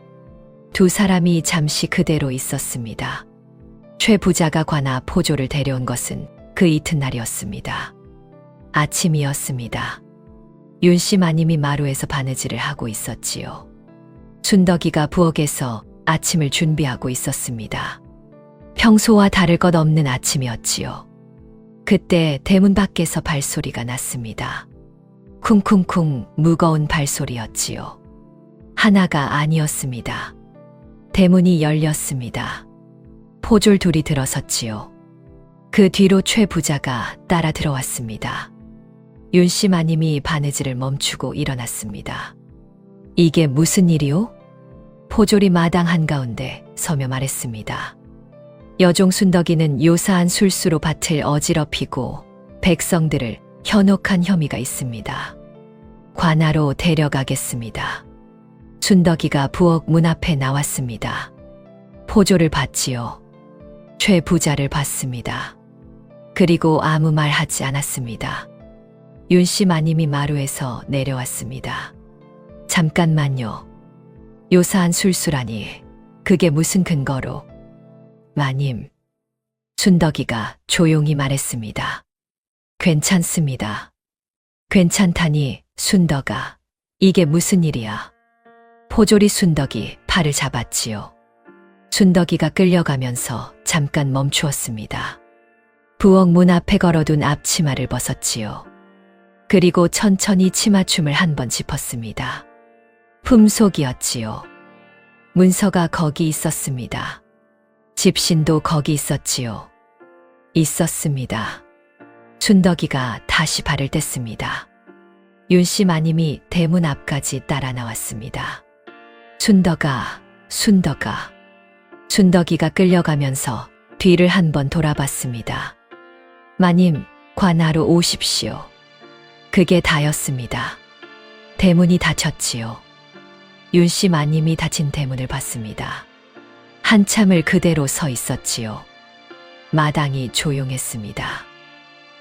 두 사람이 잠시 그대로 있었습니다. 최 부자가 관아 포조를 데려온 것은 그 이튿날이었습니다. 아침이었습니다. 윤씨 마님이 마루에서 바느질을 하고 있었지요. 순덕이가 부엌에서 아침을 준비하고 있었습니다. 평소와 다를 것 없는 아침이었지요. 그때 대문 밖에서 발소리가 났습니다. 쿵쿵쿵 무거운 발소리였지요. 하나가 아니었습니다. 대문이 열렸습니다. 포졸 둘이 들어섰지요. 그 뒤로 최 부자가 따라 들어왔습니다. 윤씨 마님이 바느질을 멈추고 일어났습니다. 이게 무슨 일이오? 포졸이 마당 한가운데 서며 말했습니다. 여종 순덕이는 요사한 술수로 밭을 어지럽히고 백성들을 현혹한 혐의가 있습니다. 관하로 데려가겠습니다. 순덕이가 부엌 문 앞에 나왔습니다. 포졸을 봤지요. 최 부자를 봤습니다. 그리고 아무 말 하지 않았습니다. 윤씨 마님이 마루에서 내려왔습니다. 잠깐만요. 요사한 술수라니 그게 무슨 근거로? 마님, 순덕이가 조용히 말했습니다. 괜찮습니다. 괜찮다니 순덕아, 이게 무슨 일이야? 포졸이 순덕이 팔을 잡았지요. 순덕이가 끌려가면서 잠깐 멈추었습니다. 부엌 문 앞에 걸어둔 앞치마를 벗었지요. 그리고 천천히 치마춤을 한 번 짚었습니다. 품속이었지요. 문서가 거기 있었습니다. 집신도 거기 있었지요. 있었습니다. 순덕이가 다시 발을 뗐습니다. 윤씨 마님이 대문 앞까지 따라 나왔습니다. 순덕아, 순덕아. 순덕이가 끌려가면서 뒤를 한 번 돌아봤습니다. 마님, 관하로 오십시오. 그게 다였습니다. 대문이 닫혔지요. 윤씨 마님이 닫힌 대문을 봤습니다. 한참을 그대로 서 있었지요. 마당이 조용했습니다.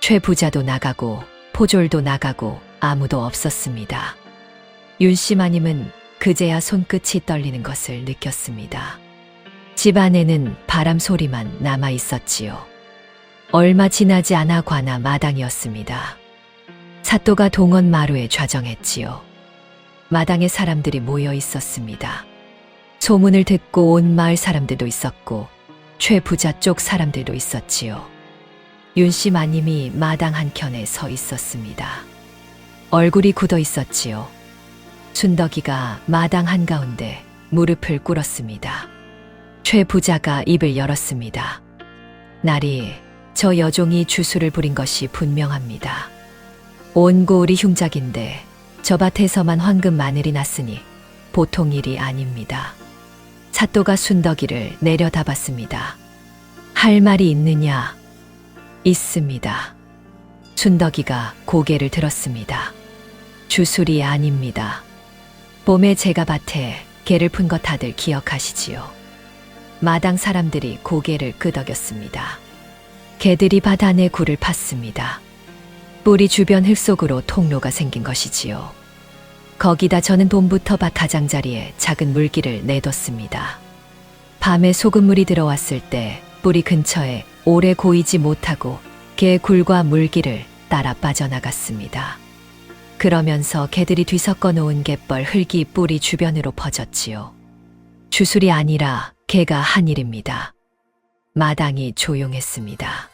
최 부자도 나가고 포졸도 나가고 아무도 없었습니다. 윤씨 마님은 그제야 손끝이 떨리는 것을 느꼈습니다. 집 안에는 바람 소리만 남아 있었지요. 얼마 지나지 않아 관아 마당이었습니다. 사또가 동원 마루에 좌정했지요. 마당에 사람들이 모여 있었습니다. 소문을 듣고 온 마을 사람들도 있었고 최 부자 쪽 사람들도 있었지요. 윤씨 마님이 마당 한켠에 서 있었습니다. 얼굴이 굳어 있었지요. 순덕이가 마당 한가운데 무릎을 꿇었습니다. 최 부자가 입을 열었습니다. 날이 저 여종이 주술을 부린 것이 분명합니다. 온 고을이 흉작인데 저 밭에서만 황금 마늘이 났으니 보통 일이 아닙니다. 사또가 순덕이를 내려다봤습니다. 할 말이 있느냐? 있습니다. 순덕이가 고개를 들었습니다. 주술이 아닙니다. 봄에 제가 밭에 개를 푼 것 다들 기억하시지요? 마당 사람들이 고개를 끄덕였습니다. 개들이 밭 안에 굴을 팠습니다. 뿌리 주변 흙 속으로 통로가 생긴 것이지요. 거기다 저는 봄부터 밭 가장자리에 작은 물길을 내뒀습니다. 밤에 소금물이 들어왔을 때 뿌리 근처에 오래 고이지 못하고 개 굴과 물길을 따라 빠져나갔습니다. 그러면서 개들이 뒤섞어 놓은 갯벌 흙이 뿌리 주변으로 퍼졌지요. 주술이 아니라 개가 한 일입니다. 마당이 조용했습니다.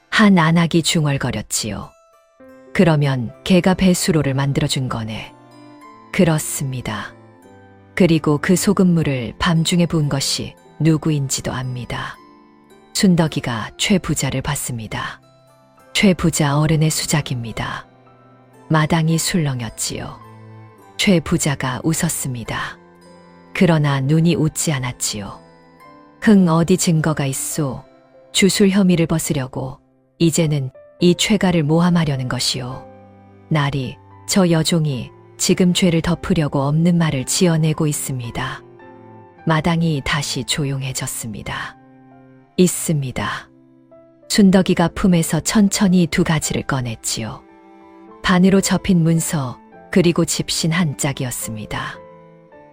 한 안악이 중얼거렸지요. 그러면 개가 배수로를 만들어준 거네. 그렇습니다. 그리고 그 소금물을 밤중에 부은 것이 누구인지도 압니다. 순덕이가 최 부자를 봤습니다. 최 부자 어른의 수작입니다. 마당이 술렁였지요. 최 부자가 웃었습니다. 그러나 눈이 웃지 않았지요. 흥 어디 증거가 있소? 주술 혐의를 벗으려고 이제는 이 최가를 모함하려는 것이오. 날이 저 여종이 지금 죄를 덮으려고 없는 말을 지어내고 있습니다. 마당이 다시 조용해졌습니다. 있습니다. 순덕이가 품에서 천천히 두 가지를 꺼냈지요. 반으로 접힌 문서 그리고 집신 한 짝이었습니다.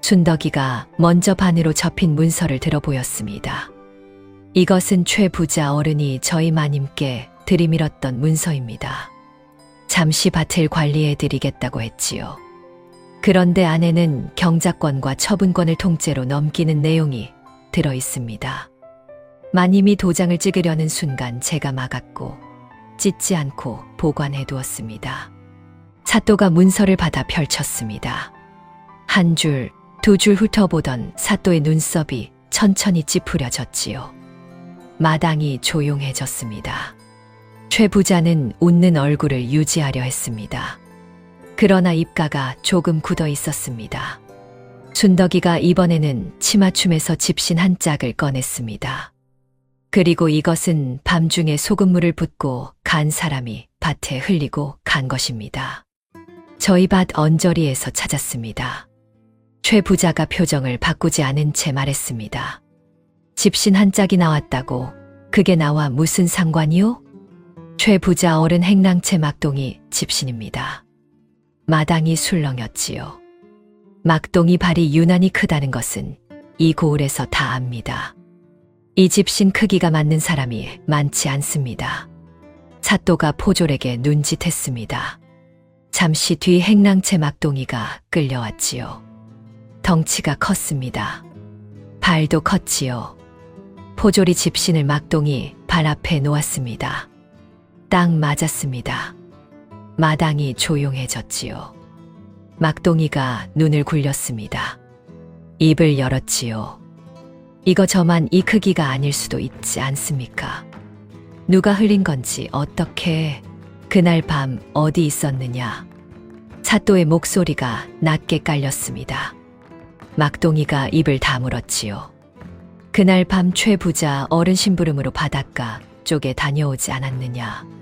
순덕이가 먼저 반으로 접힌 문서를 들어 보였습니다. 이것은 최 부자 어른이 저희 마님께 들이밀었던 문서입니다. 잠시 밭을 관리해 드리겠다고 했지요. 그런데 안에는 경작권과 처분권을 통째로 넘기는 내용이 들어 있습니다. 마님이 도장을 찍으려는 순간 제가 막았고 찢지 않고 보관해 두었습니다. 사또가 문서를 받아 펼쳤습니다. 한 줄, 두 줄 훑어보던 사또의 눈썹이 천천히 찌푸려졌지요. 마당이 조용해졌습니다. 최 부자는 웃는 얼굴을 유지하려 했습니다. 그러나 입가가 조금 굳어 있었습니다. 순덕이가 이번에는 치맞춤에서 집신 한 짝을 꺼냈습니다. 그리고 이것은 밤중에 소금물을 붓고 간 사람이 밭에 흘리고 간 것입니다. 저희 밭 언저리에서 찾았습니다. 최 부자가 표정을 바꾸지 않은 채 말했습니다. 집신 한 짝이 나왔다고? 그게 나와 무슨 상관이요? 최 부자 어른 행랑채 막동이 집신입니다. 마당이 술렁였지요. 막동이 발이 유난히 크다는 것은 이 고을에서 다 압니다. 이 집신 크기가 맞는 사람이 많지 않습니다. 사또가 포졸에게 눈짓했습니다. 잠시 뒤 행랑채 막동이가 끌려왔지요. 덩치가 컸습니다. 발도 컸지요. 포졸이 집신을 막동이 발 앞에 놓았습니다. 딱 맞았습니다. 마당이 조용해졌지요. 막동이가 눈을 굴렸습니다. 입을 열었지요. 이거 저만 이 크기가 아닐 수도 있지 않습니까? 누가 흘린 건지 어떻게, 그날 밤 어디 있었느냐? 사또의 목소리가 낮게 깔렸습니다. 막동이가 입을 다물었지요. 그날 밤 최 부자 어른 심부름으로 바닷가 쪽에 다녀오지 않았느냐?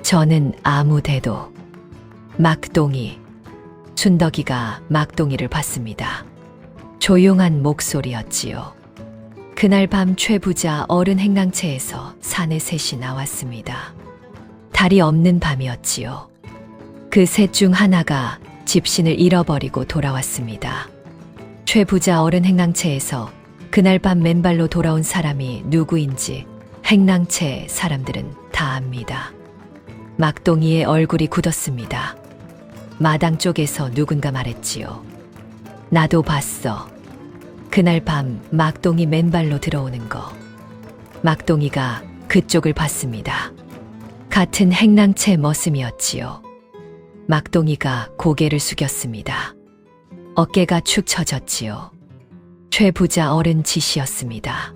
저는 아무 데도. 막동이. 순덕이가 막동이를 봤습니다. 조용한 목소리였지요. 그날 밤 최 부자 어른 행랑채에서 사내 셋이 나왔습니다. 달이 없는 밤이었지요. 그 셋 중 하나가 집신을 잃어버리고 돌아왔습니다. 최 부자 어른 행랑채에서 그날 밤 맨발로 돌아온 사람이 누구인지 행랑채 사람들은 다 압니다. 막동이의 얼굴이 굳었습니다. 마당 쪽에서 누군가 말했지요. 나도 봤어. 그날 밤 막동이 맨발로 들어오는 거. 막동이가 그쪽을 봤습니다. 같은 행랑채 머슴이었지요. 막동이가 고개를 숙였습니다. 어깨가 축 처졌지요. 최 부자 어른 짓이었습니다.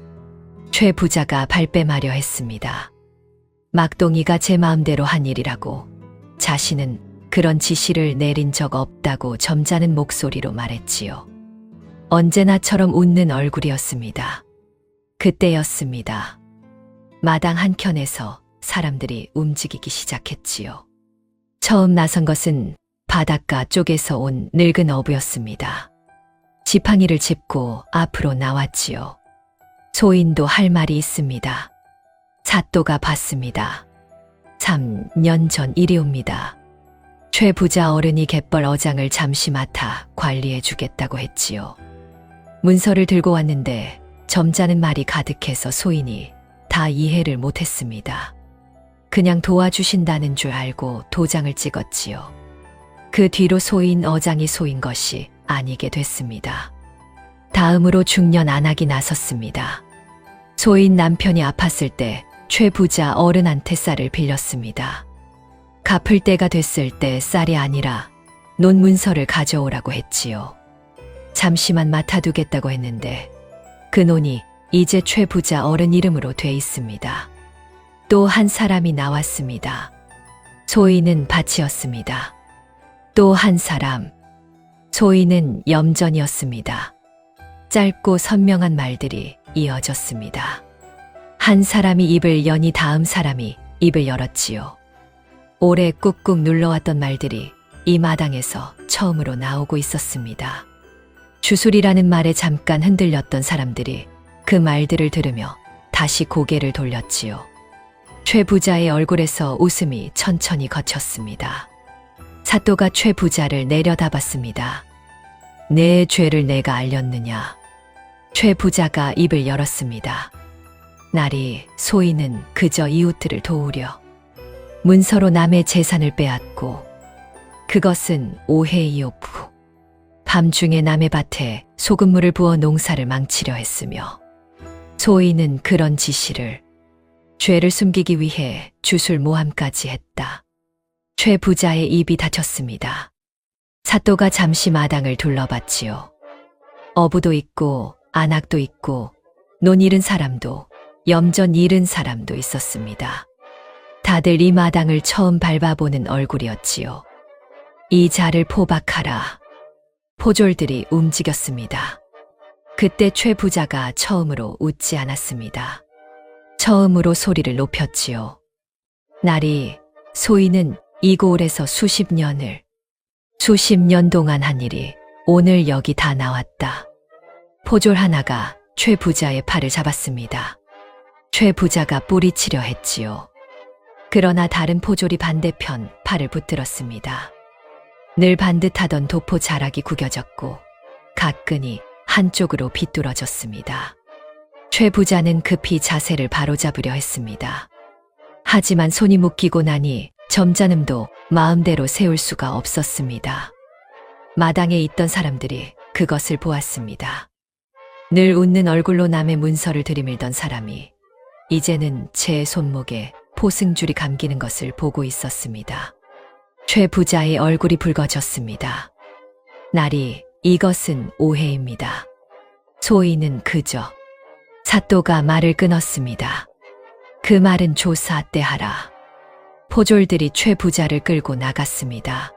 최 부자가 발뺌하려 했습니다. 막동이가 제 마음대로 한 일이라고, 자신은 그런 지시를 내린 적 없다고 점잖은 목소리로 말했지요. 언제나처럼 웃는 얼굴이었습니다. 그때였습니다. 마당 한켠에서 사람들이 움직이기 시작했지요. 처음 나선 것은 바닷가 쪽에서 온 늙은 어부였습니다. 지팡이를 짚고 앞으로 나왔지요. 소인도 할 말이 있습니다. 사또가 봤습니다. 3년 전 일이옵니다. 최 부자 어른이 갯벌 어장을 잠시 맡아 관리해 주겠다고 했지요. 문서를 들고 왔는데 점잖은 말이 가득해서 소인이 다 이해를 못했습니다. 그냥 도와주신다는 줄 알고 도장을 찍었지요. 그 뒤로 소인 어장이 소인 것이 아니게 됐습니다. 다음으로 중년 안악이 나섰습니다. 소인 남편이 아팠을 때 최 부자 어른한테 쌀을 빌렸습니다. 갚을 때가 됐을 때 쌀이 아니라 논문서를 가져오라고 했지요. 잠시만 맡아두겠다고 했는데 그 논이 이제 최 부자 어른 이름으로 돼 있습니다. 또 한 사람이 나왔습니다. 소인은 밭이었습니다. 또 한 사람. 소인은 염전이었습니다. 짧고 선명한 말들이 이어졌습니다. 한 사람이 입을 여니 다음 사람이 입을 열었지요. 오래 꾹꾹 눌러왔던 말들이 이 마당에서 처음으로 나오고 있었습니다. 주술이라는 말에 잠깐 흔들렸던 사람들이 그 말들을 들으며 다시 고개를 돌렸지요. 최 부자의 얼굴에서 웃음이 천천히 거쳤습니다. 사또가 최 부자를 내려다봤습니다. 내 죄를 내가 알렸느냐? 최 부자가 입을 열었습니다. 나리, 소인은 그저 이웃들을 도우려. 문서로 남의 재산을 빼앗고 그것은 오해이옵고 밤중에 남의 밭에 소금물을 부어 농사를 망치려 했으며 소인은 그런 지시를 죄를 숨기기 위해 주술 모함까지 했다. 최 부자의 입이 닫혔습니다. 사또가 잠시 마당을 둘러봤지요. 어부도 있고 안악도 있고 논 잃은 사람도 염전 잃은 사람도 있었습니다. 다들 이 마당을 처음 밟아보는 얼굴이었지요. 이 자를 포박하라. 포졸들이 움직였습니다. 그때 최 부자가 처음으로 웃지 않았습니다. 처음으로 소리를 높였지요. 나리, 소인은 이 고을에서 수십 년 동안 한 일이 오늘 여기 다 나왔다. 포졸 하나가 최 부자의 팔을 잡았습니다. 최 부자가 뿌리치려 했지요. 그러나 다른 포졸이 반대편 팔을 붙들었습니다. 늘 반듯하던 도포 자락이 구겨졌고 가끈이 한쪽으로 비뚤어졌습니다. 최 부자는 급히 자세를 바로잡으려 했습니다. 하지만 손이 묶이고 나니 점잖음도 마음대로 세울 수가 없었습니다. 마당에 있던 사람들이 그것을 보았습니다. 늘 웃는 얼굴로 남의 문서를 들이밀던 사람이 이제는 제 손목에 포승줄이 감기는 것을 보고 있었습니다. 최 부자의 얼굴이 붉어졌습니다. 나리, 이것은 오해입니다. 소인은 그저 사또가 말을 끊었습니다. 그 말은 조사 때 하라. 포졸들이 최 부자를 끌고 나갔습니다.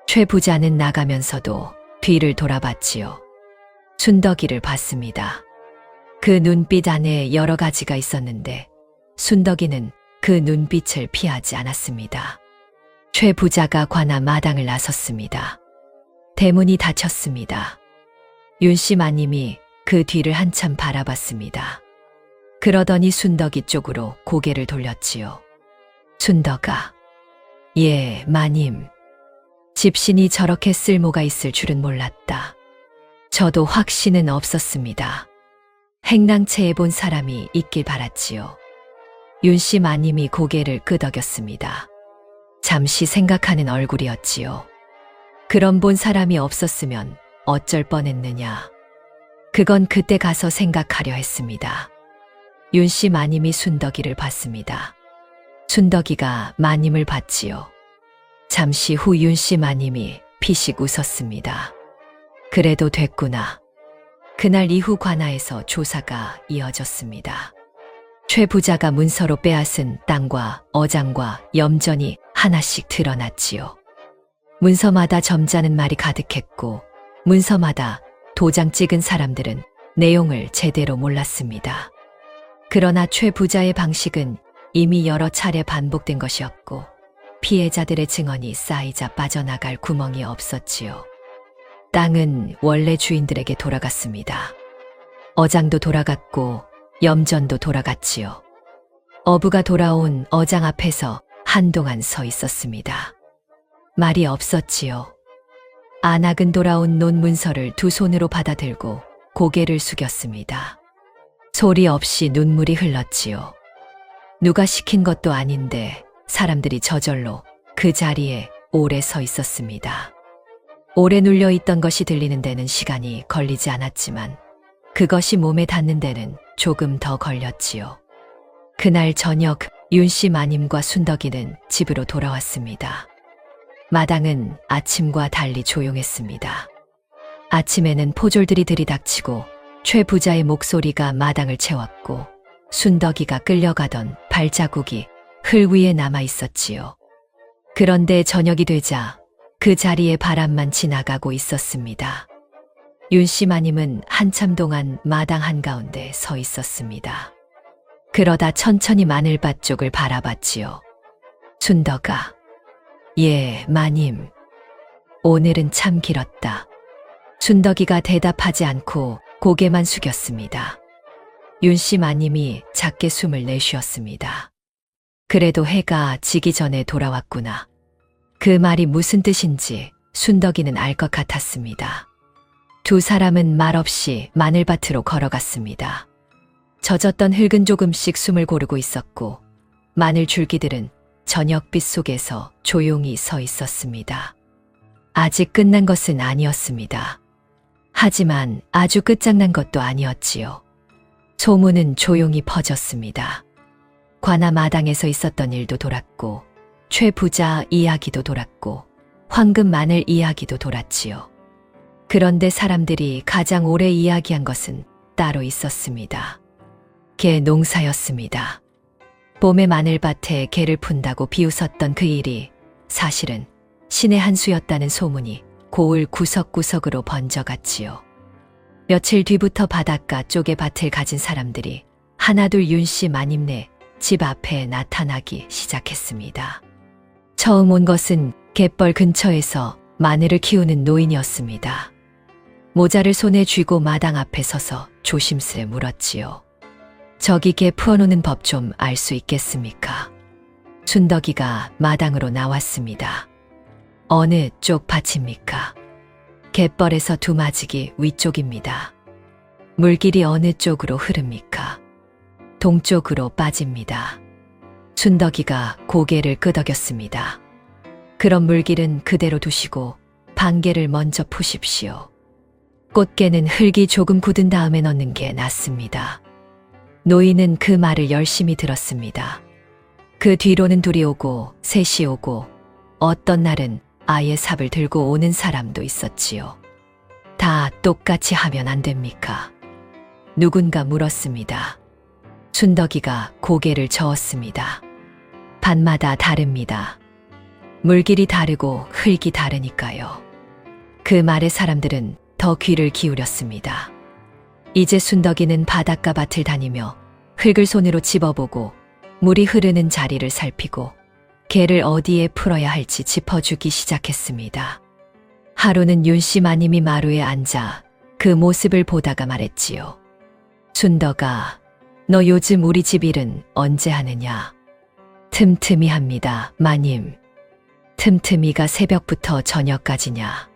최 부자는 나가면서도 뒤를 돌아봤지요. 순덕이를 봤습니다. 그 눈빛 안에 여러 가지가 있었는데 순덕이는 그 눈빛을 피하지 않았습니다. 최 부자가 관아 마당을 나섰습니다. 대문이 닫혔습니다. 윤씨 마님이 그 뒤를 한참 바라봤습니다. 그러더니 순덕이 쪽으로 고개를 돌렸지요. 순덕아, 예, 마님. 집신이 저렇게 쓸모가 있을 줄은 몰랐다. 저도 확신은 없었습니다. 행랑채에 본 사람이 있길 바랐지요. 윤씨 마님이 고개를 끄덕였습니다. 잠시 생각하는 얼굴이었지요. 그런 본 사람이 없었으면 어쩔 뻔했느냐. 그건 그때 가서 생각하려 했습니다. 윤씨 마님이 순덕이를 봤습니다. 순덕이가 마님을 봤지요. 잠시 후 윤씨 마님이 피식 웃었습니다. 그래도 됐구나. 그날 이후 관아에서 조사가 이어졌습니다. 최 부자가 문서로 빼앗은 땅과 어장과 염전이 하나씩 드러났지요. 문서마다 점잖은 말이 가득했고 문서마다 도장 찍은 사람들은 내용을 제대로 몰랐습니다. 그러나 최 부자의 방식은 이미 여러 차례 반복된 것이었고 피해자들의 증언이 쌓이자 빠져나갈 구멍이 없었지요. 땅은 원래 주인들에게 돌아갔습니다. 어장도 돌아갔고 염전도 돌아갔지요. 어부가 돌아온 어장 앞에서 한동안 서 있었습니다. 말이 없었지요. 안악은 돌아온 논문서를 두 손으로 받아들고 고개를 숙였습니다. 소리 없이 눈물이 흘렀지요. 누가 시킨 것도 아닌데 사람들이 저절로 그 자리에 오래 서 있었습니다. 오래 눌려있던 것이 들리는 데는 시간이 걸리지 않았지만 그것이 몸에 닿는 데는 조금 더 걸렸지요. 그날 저녁 윤씨 마님과 순덕이는 집으로 돌아왔습니다. 마당은 아침과 달리 조용했습니다. 아침에는 포졸들이 들이닥치고 최 부자의 목소리가 마당을 채웠고 순덕이가 끌려가던 발자국이 흘 위에 남아 있었지요. 그런데 저녁이 되자 그 자리에 바람만 지나가고 있었습니다. 윤씨 마님은 한참 동안 마당 한가운데 서 있었습니다. 그러다 천천히 마늘밭 쪽을 바라봤지요. 순덕아, 예, 마님. 오늘은 참 길었다. 순덕이가 대답하지 않고 고개만 숙였습니다. 윤씨 마님이 작게 숨을 내쉬었습니다. 그래도 해가 지기 전에 돌아왔구나. 그 말이 무슨 뜻인지 순덕이는 알 것 같았습니다. 두 사람은 말없이 마늘밭으로 걸어갔습니다. 젖었던 흙은 조금씩 숨을 고르고 있었고 마늘 줄기들은 저녁빛 속에서 조용히 서 있었습니다. 아직 끝난 것은 아니었습니다. 하지만 아주 끝장난 것도 아니었지요. 소문은 조용히 퍼졌습니다. 관아 마당에서 있었던 일도 돌았고, 최 부자 이야기도 돌았고, 황금 마늘 이야기도 돌았지요. 그런데 사람들이 가장 오래 이야기한 것은 따로 있었습니다. 개 농사였습니다. 봄에 마늘밭에 개를 푼다고 비웃었던 그 일이 사실은 신의 한 수였다는 소문이 고을 구석구석으로 번져갔지요. 며칠 뒤부터 바닷가 쪽에 밭을 가진 사람들이 하나둘 윤씨 마님네 집 앞에 나타나기 시작했습니다. 처음 온 것은 갯벌 근처에서 마늘을 키우는 노인이었습니다. 모자를 손에 쥐고 마당 앞에 서서 조심스레 물었지요. 저기 개 풀어놓는 법 좀 알 수 있겠습니까? 순덕이가 마당으로 나왔습니다. 어느 쪽 밭입니까? 갯벌에서 두마지기 위쪽입니다. 물길이 어느 쪽으로 흐릅니까? 동쪽으로 빠집니다. 순덕이가 고개를 끄덕였습니다. 그럼 물길은 그대로 두시고 반개를 먼저 푸십시오. 꽃게는 흙이 조금 굳은 다음에 넣는 게 낫습니다. 노인은 그 말을 열심히 들었습니다. 그 뒤로는 둘이 오고 셋이 오고 어떤 날은 아예 삽을 들고 오는 사람도 있었지요. 다 똑같이 하면 안 됩니까? 누군가 물었습니다. 순덕이가 고개를 저었습니다. 밭마다 다릅니다. 물길이 다르고 흙이 다르니까요. 그 말에 사람들은 더 귀를 기울였습니다. 이제 순덕이는 바닷가 밭을 다니며 흙을 손으로 집어보고 물이 흐르는 자리를 살피고 개를 어디에 풀어야 할지 짚어주기 시작했습니다. 하루는 윤씨 마님이 마루에 앉아 그 모습을 보다가 말했지요. 순덕아, 너 요즘 우리 집 일은 언제 하느냐? 틈틈이 합니다, 마님. 틈틈이가 새벽부터 저녁까지냐?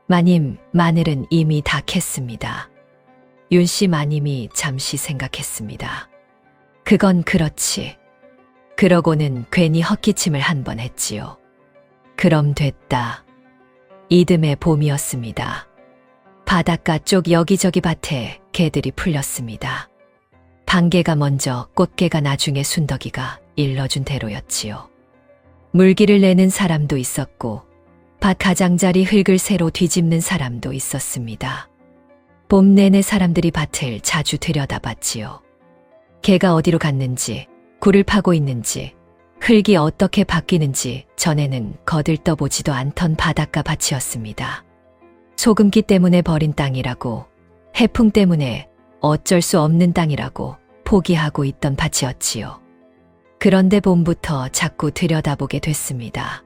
마님, 마늘은 이미 다 캤습니다. 윤씨 마님이 잠시 생각했습니다. 그건 그렇지. 그러고는 괜히 헛기침을 한 번 했지요. 그럼 됐다. 이듬해 봄이었습니다. 바닷가 쪽 여기저기 밭에 개들이 풀렸습니다. 반개가 먼저 꽃게가 나중에 순덕이가 일러준 대로였지요. 물기를 내는 사람도 있었고 밭 가장자리 흙을 새로 뒤집는 사람도 있었습니다. 봄 내내 사람들이 밭을 자주 들여다봤지요. 개가 어디로 갔는지, 굴을 파고 있는지, 흙이 어떻게 바뀌는지 전에는 거들떠보지도 않던 바닷가 밭이었습니다. 소금기 때문에 버린 땅이라고, 해풍 때문에 어쩔 수 없는 땅이라고 포기하고 있던 밭이었지요. 그런데 봄부터 자꾸 들여다보게 됐습니다.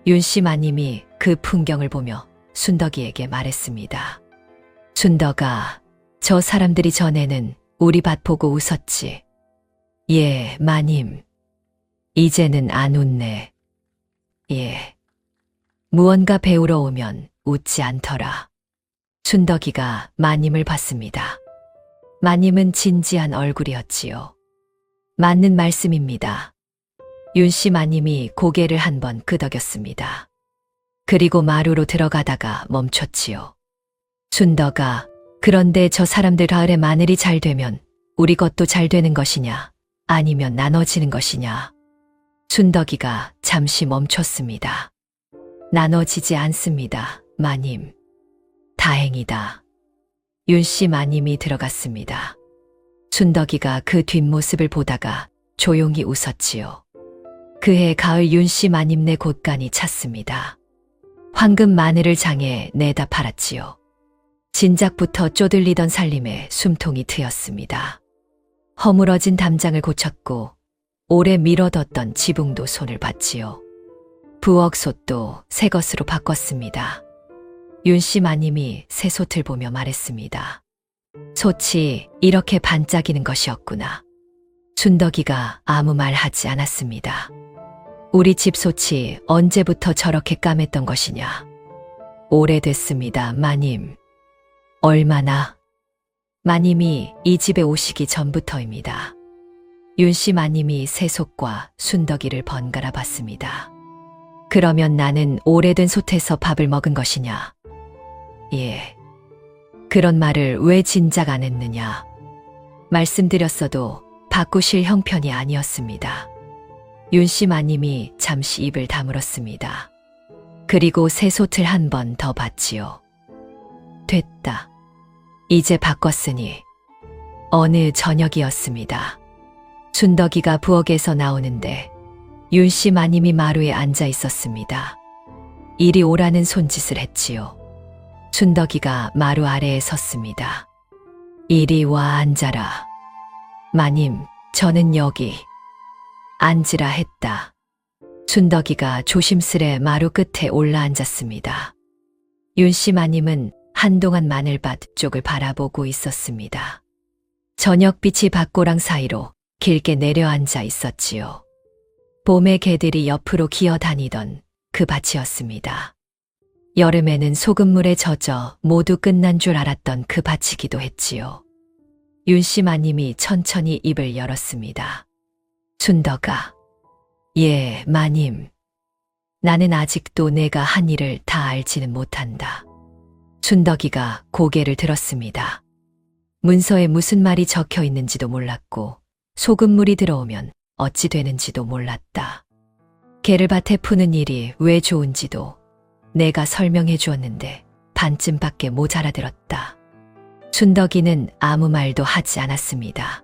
윤씨 마님이 그 풍경을 보며 순덕이에게 말했습니다. 순덕아, 저 사람들이 전에는 우리 밭 보고 웃었지. 예, 마님. 이제는 안 웃네. 예. 무언가 배우러 오면 웃지 않더라. 순덕이가 마님을 봤습니다. 마님은 진지한 얼굴이었지요. 맞는 말씀입니다. 윤씨 마님이 고개를 한번 끄덕였습니다. 그리고 마루로 들어가다가 멈췄지요. 순덕아, 그런데 저 사람들 가을에 마늘이 잘 되면 우리 것도 잘 되는 것이냐, 아니면 나눠지는 것이냐. 순덕이가 잠시 멈췄습니다. 나눠지지 않습니다, 마님. 다행이다. 윤씨 마님이 들어갔습니다. 순덕이가 그 뒷모습을 보다가 조용히 웃었지요. 그해 가을 윤씨 마님네 곳간이 찼습니다. 황금 마늘을 장에 내다 팔았지요. 진작부터 쪼들리던 살림에 숨통이 트였습니다. 허물어진 담장을 고쳤고 오래 미뤄뒀던 지붕도 손을 봤지요. 부엌솥도 새 것으로 바꿨습니다. 윤씨 마님이 새 솥을 보며 말했습니다. 솥이 이렇게 반짝이는 것이었구나. 순덕이가 아무 말 하지 않았습니다. 우리 집 솥이 언제부터 저렇게 까맸던 것이냐. 오래됐습니다, 마님. 얼마나? 마님이 이 집에 오시기 전부터입니다. 윤씨 마님이 새속과 순덕이를 번갈아 봤습니다. 그러면 나는 오래된 솥에서 밥을 먹은 것이냐? 예. 그런 말을 왜 진작 안 했느냐? 말씀드렸어도 바꾸실 형편이 아니었습니다. 윤씨 마님이 잠시 입을 다물었습니다. 그리고 새솥을 한 번 더 봤지요. 됐다. 이제 바꿨으니 어느 저녁이었습니다. 순덕이가 부엌에서 나오는데 윤씨 마님이 마루에 앉아 있었습니다. 이리 오라는 손짓을 했지요. 순덕이가 마루 아래에 섰습니다. 이리 와 앉아라. 마님, 저는 여기 앉으라 했다. 순덕이가 조심스레 마루 끝에 올라 앉았습니다. 윤씨 마님은 한동안 마늘밭 쪽을 바라보고 있었습니다. 저녁빛이 밭고랑 사이로 길게 내려앉아 있었지요. 봄에 개들이 옆으로 기어다니던 그 밭이었습니다. 여름에는 소금물에 젖어 모두 끝난 줄 알았던 그 밭이기도 했지요. 윤씨 마님이 천천히 입을 열었습니다. 순덕아. 예, 마님. 나는 아직도 내가 한 일을 다 알지는 못한다. 순덕이가 고개를 들었습니다. 문서에 무슨 말이 적혀 있는지도 몰랐고 소금물이 들어오면 어찌 되는지도 몰랐다. 개를 밭에 푸는 일이 왜 좋은지도 내가 설명해 주었는데 반쯤밖에 못 알아들었다. 순덕이는 아무 말도 하지 않았습니다.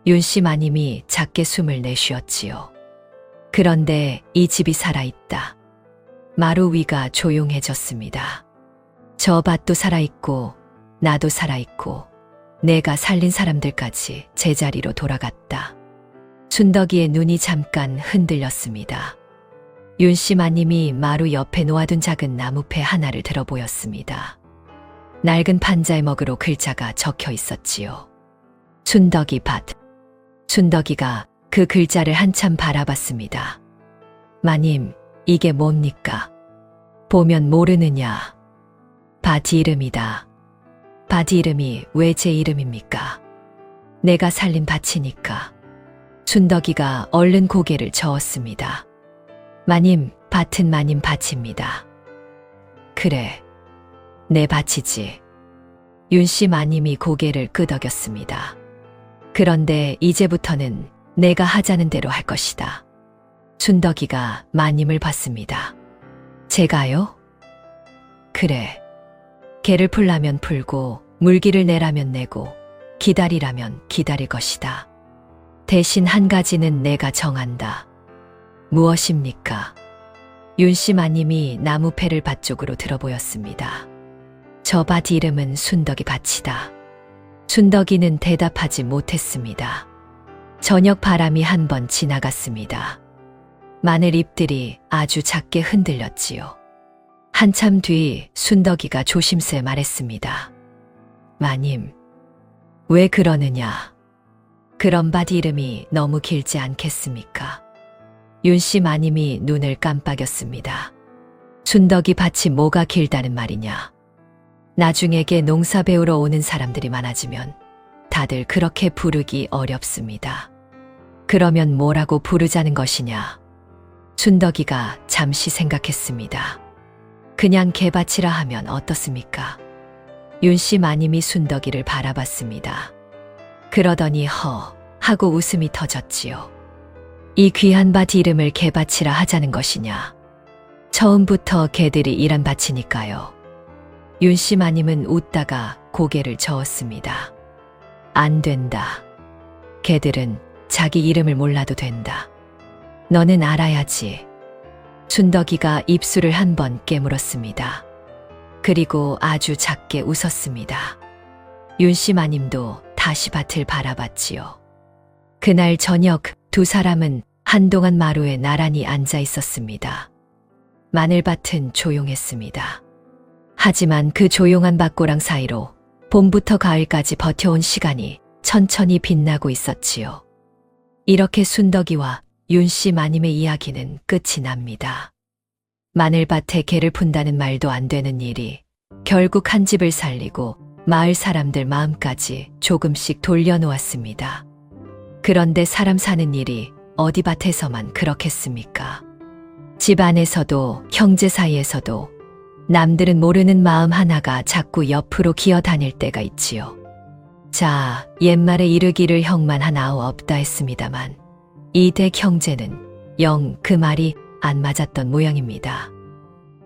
윤씨 마님이 작게 숨을 내쉬었지요. 그런데 이 집이 살아있다. 마루 위가 조용해졌습니다. 저 밭도 살아있고 나도 살아있고 내가 살린 사람들까지 제자리로 돌아갔다. 순덕이의 눈이 잠깐 흔들렸습니다. 윤씨 마님이 마루 옆에 놓아둔 작은 나무패 하나를 들어 보였습니다. 낡은 판자의 먹으로 글자가 적혀 있었지요. 순덕이 밭. 순덕이가 그 글자를 한참 바라봤습니다. 마님, 이게 뭡니까? 보면 모르느냐? 밭 이름이다. 밭 이름이 왜 제 이름입니까? 내가 살린 밭이니까. 순덕이가 얼른 고개를 저었습니다. 마님, 밭은 마님 밭입니다. 그래, 내 밭이지. 윤씨 마님이 고개를 끄덕였습니다. 그런데 이제부터는 내가 하자는 대로 할 것이다. 순덕이가 마님을 봤습니다. 제가요? 그래. 개를 풀라면 풀고 물기를 내라면 내고 기다리라면 기다릴 것이다. 대신 한 가지는 내가 정한다. 무엇입니까? 윤씨 마님이 나무패를 밭 쪽으로 들어보였습니다. 저 밭 이름은 순덕이 밭이다. 순덕이는 대답하지 못했습니다. 저녁 바람이 한 번 지나갔습니다. 마늘 잎들이 아주 작게 흔들렸지요. 한참 뒤 순덕이가 조심스레 말했습니다. 마님, 왜 그러느냐? 그런 밭 이름이 너무 길지 않겠습니까? 윤씨 마님이 눈을 깜빡였습니다. 순덕이 밭이 뭐가 길다는 말이냐? 나중에 개 농사 배우러 오는 사람들이 많아지면 다들 그렇게 부르기 어렵습니다. 그러면 뭐라고 부르자는 것이냐? 순덕이가 잠시 생각했습니다. 그냥 개밭이라 하면 어떻습니까? 윤씨 마님이 순덕이를 바라봤습니다. 그러더니 허 하고 웃음이 터졌지요. 이 귀한 밭 이름을 개밭이라 하자는 것이냐? 처음부터 개들이 일한 밭이니까요. 윤씨 마님은 웃다가 고개를 저었습니다. 안 된다. 개들은 자기 이름을 몰라도 된다. 너는 알아야지. 순덕이가 입술을 한 번 깨물었습니다. 그리고 아주 작게 웃었습니다. 윤씨 마님도 다시 밭을 바라봤지요. 그날 저녁 두 사람은 한동안 마루에 나란히 앉아 있었습니다. 마늘밭은 조용했습니다. 하지만 그 조용한 밭고랑 사이로 봄부터 가을까지 버텨온 시간이 천천히 빛나고 있었지요. 이렇게 순덕이와 윤씨 마님의 이야기는 끝이 납니다. 마늘밭에 개를 푼다는 말도 안 되는 일이 결국 한 집을 살리고 마을 사람들 마음까지 조금씩 돌려놓았습니다. 그런데 사람 사는 일이 어디 밭에서만 그렇겠습니까? 집 안에서도 형제 사이에서도 남들은 모르는 마음 하나가 자꾸 옆으로 기어다닐 때가 있지요. 자, 옛말에 이르기를 형만 하나 없다 했습니다만 이댁 형제는 영 그 말이 안 맞았던 모양입니다.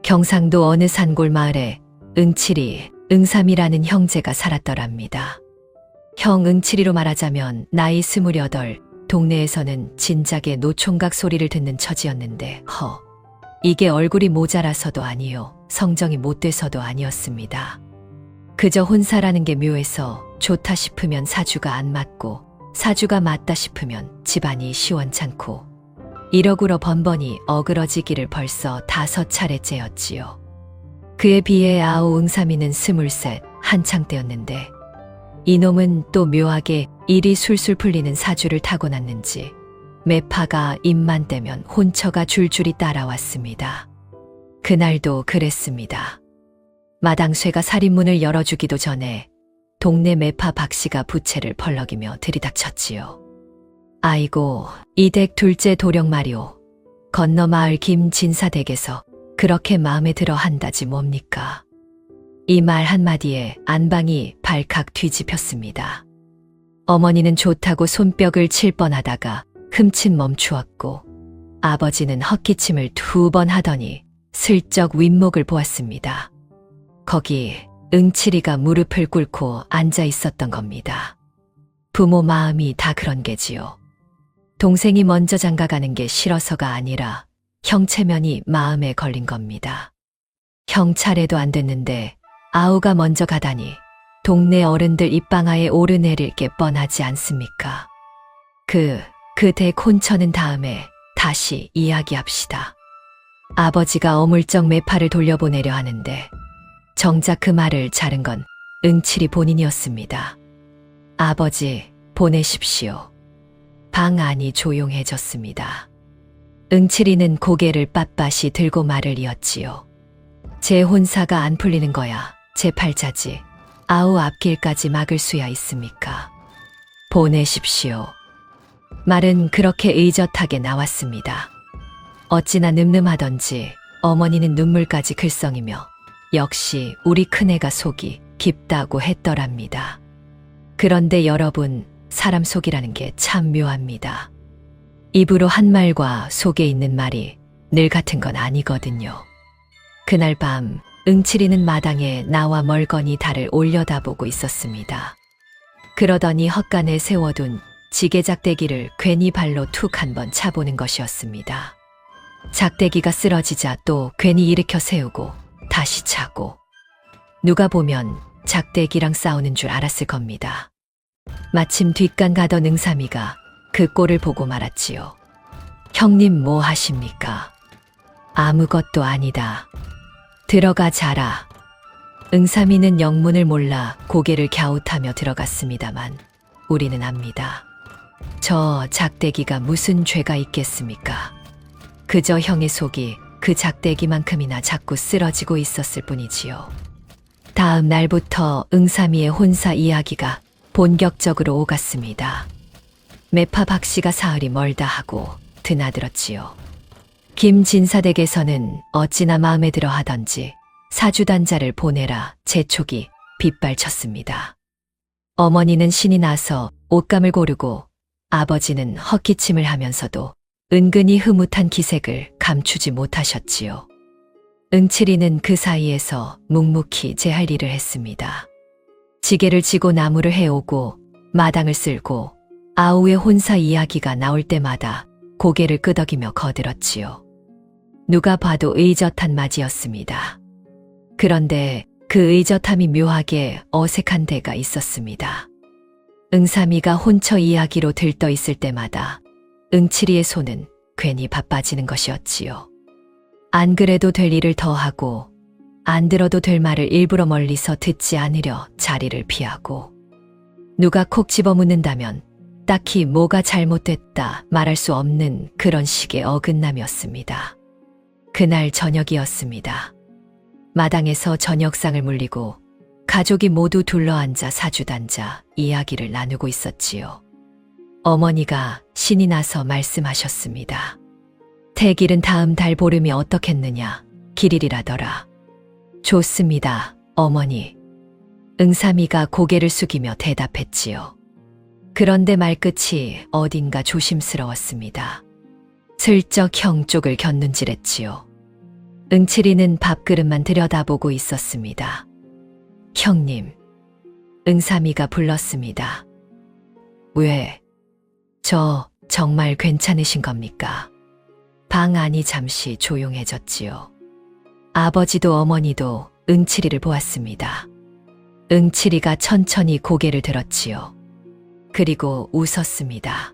경상도 어느 산골 마을에 응칠이, 응삼이라는 형제가 살았더랍니다. 형 응칠이로 말하자면 나이 28, 동네에서는 진작에 노총각 소리를 듣는 처지였는데 이게 얼굴이 모자라서도 아니요, 성정이 못돼서도 아니었습니다. 그저 혼사라는 게 묘해서 좋다 싶으면 사주가 안 맞고 사주가 맞다 싶으면 집안이 시원찮고 이러구러 번번이 어그러지기를 벌써 5차례째였지요. 그에 비해 아우 응삼이는 23, 한창 때였는데 이놈은 또 묘하게 일이 술술 풀리는 사주를 타고났는지 매파가 입만 떼면 혼처가 줄줄이 따라왔습니다. 그날도 그랬습니다. 마당쇠가 살인문을 열어주기도 전에 동네 매파 박씨가 부채를 펄럭이며 들이닥쳤지요. 아이고, 이댁 둘째 도령 말이오. 건너 마을 김진사댁에서 그렇게 마음에 들어 한다지 뭡니까? 이 말 한마디에 안방이 발칵 뒤집혔습니다. 어머니는 좋다고 손뼉을 칠 뻔하다가 흠칫 멈추었고 아버지는 헛기침을 2번 하더니 슬쩍 윗목을 보았습니다. 거기 응칠이가 무릎을 꿇고 앉아 있었던 겁니다. 부모 마음이 다 그런 게지요. 동생이 먼저 장가가는 게 싫어서가 아니라 형 체면이 마음에 걸린 겁니다. 형 차례도 안 됐는데 아우가 먼저 가다니 동네 어른들 입방아에 오르내릴 게 뻔하지 않습니까? 그 대혼처는 다음에 다시 이야기합시다. 아버지가 어물쩍 매파를 돌려보내려 하는데 정작 그 말을 자른 건 응칠이 본인이었습니다. 아버지, 보내십시오. 방 안이 조용해졌습니다. 응칠이는 고개를 빳빳이 들고 말을 이었지요. 제 혼사가 안 풀리는 거야 제 팔자지. 아우 앞길까지 막을 수야 있습니까? 보내십시오. 말은 그렇게 의젓하게 나왔습니다. 어찌나 늠름하던지 어머니는 눈물까지 글썽이며 역시 우리 큰애가 속이 깊다고 했더랍니다. 그런데 여러분, 사람 속이라는 게 참 묘합니다. 입으로 한 말과 속에 있는 말이 늘 같은 건 아니거든요. 그날 밤 응칠이는 마당에 나와 멀거니 달을 올려다보고 있었습니다. 그러더니 헛간에 세워둔 지게작대기를 괜히 발로 툭 한번 차보는 것이었습니다. 작대기가 쓰러지자 또 괜히 일으켜 세우고 다시 차고 누가 보면 작대기랑 싸우는 줄 알았을 겁니다. 마침 뒷간 가던 응삼이가 그 꼴을 보고 말았지요. 형님 뭐 하십니까? 아무것도 아니다. 들어가 자라. 응삼이는 영문을 몰라 고개를 갸웃하며 들어갔습니다만 우리는 압니다. 저 작대기가 무슨 죄가 있겠습니까? 그저 형의 속이 그 작대기만큼이나 자꾸 쓰러지고 있었을 뿐이지요. 다음 날부터 응삼이의 혼사 이야기가 본격적으로 오갔습니다. 매파 박씨가 사흘이 멀다 하고 드나들었지요. 김진사댁에서는 어찌나 마음에 들어 하던지 사주단자를 보내라 재촉이 빗발쳤습니다. 어머니는 신이 나서 옷감을 고르고 아버지는 헛기침을 하면서도 은근히 흐뭇한 기색을 감추지 못하셨지요. 응칠이는 그 사이에서 묵묵히 제 할 일을 했습니다. 지게를 지고 나무를 해오고 마당을 쓸고 아우의 혼사 이야기가 나올 때마다 고개를 끄덕이며 거들었지요. 누가 봐도 의젓한 맞이였습니다. 그런데 그 의젓함이 묘하게 어색한 데가 있었습니다. 응삼이가 혼처 이야기로 들떠 있을 때마다 응칠이의 손은 괜히 바빠지는 것이었지요. 안 그래도 될 일을 더 하고 안 들어도 될 말을 일부러 멀리서 듣지 않으려 자리를 피하고 누가 콕 집어묻는다면 딱히 뭐가 잘못됐다 말할 수 없는 그런 식의 어긋남이었습니다. 그날 저녁이었습니다. 마당에서 저녁상을 물리고 가족이 모두 둘러앉아 사주단자 이야기를 나누고 있었지요. 어머니가 신이 나서 말씀하셨습니다. 태길은 다음 달 보름이 어떻겠느냐, 길일이라더라. 좋습니다, 어머니. 응삼이가 고개를 숙이며 대답했지요. 그런데 말끝이 어딘가 조심스러웠습니다. 슬쩍 형 쪽을 곁눈질했지요. 응칠이는 밥그릇만 들여다보고 있었습니다. 형님, 응삼이가 불렀습니다. 왜? 저 정말 괜찮으신 겁니까? 방 안이 잠시 조용해졌지요. 아버지도 어머니도 응칠이를 보았습니다. 응칠이가 천천히 고개를 들었지요. 그리고 웃었습니다.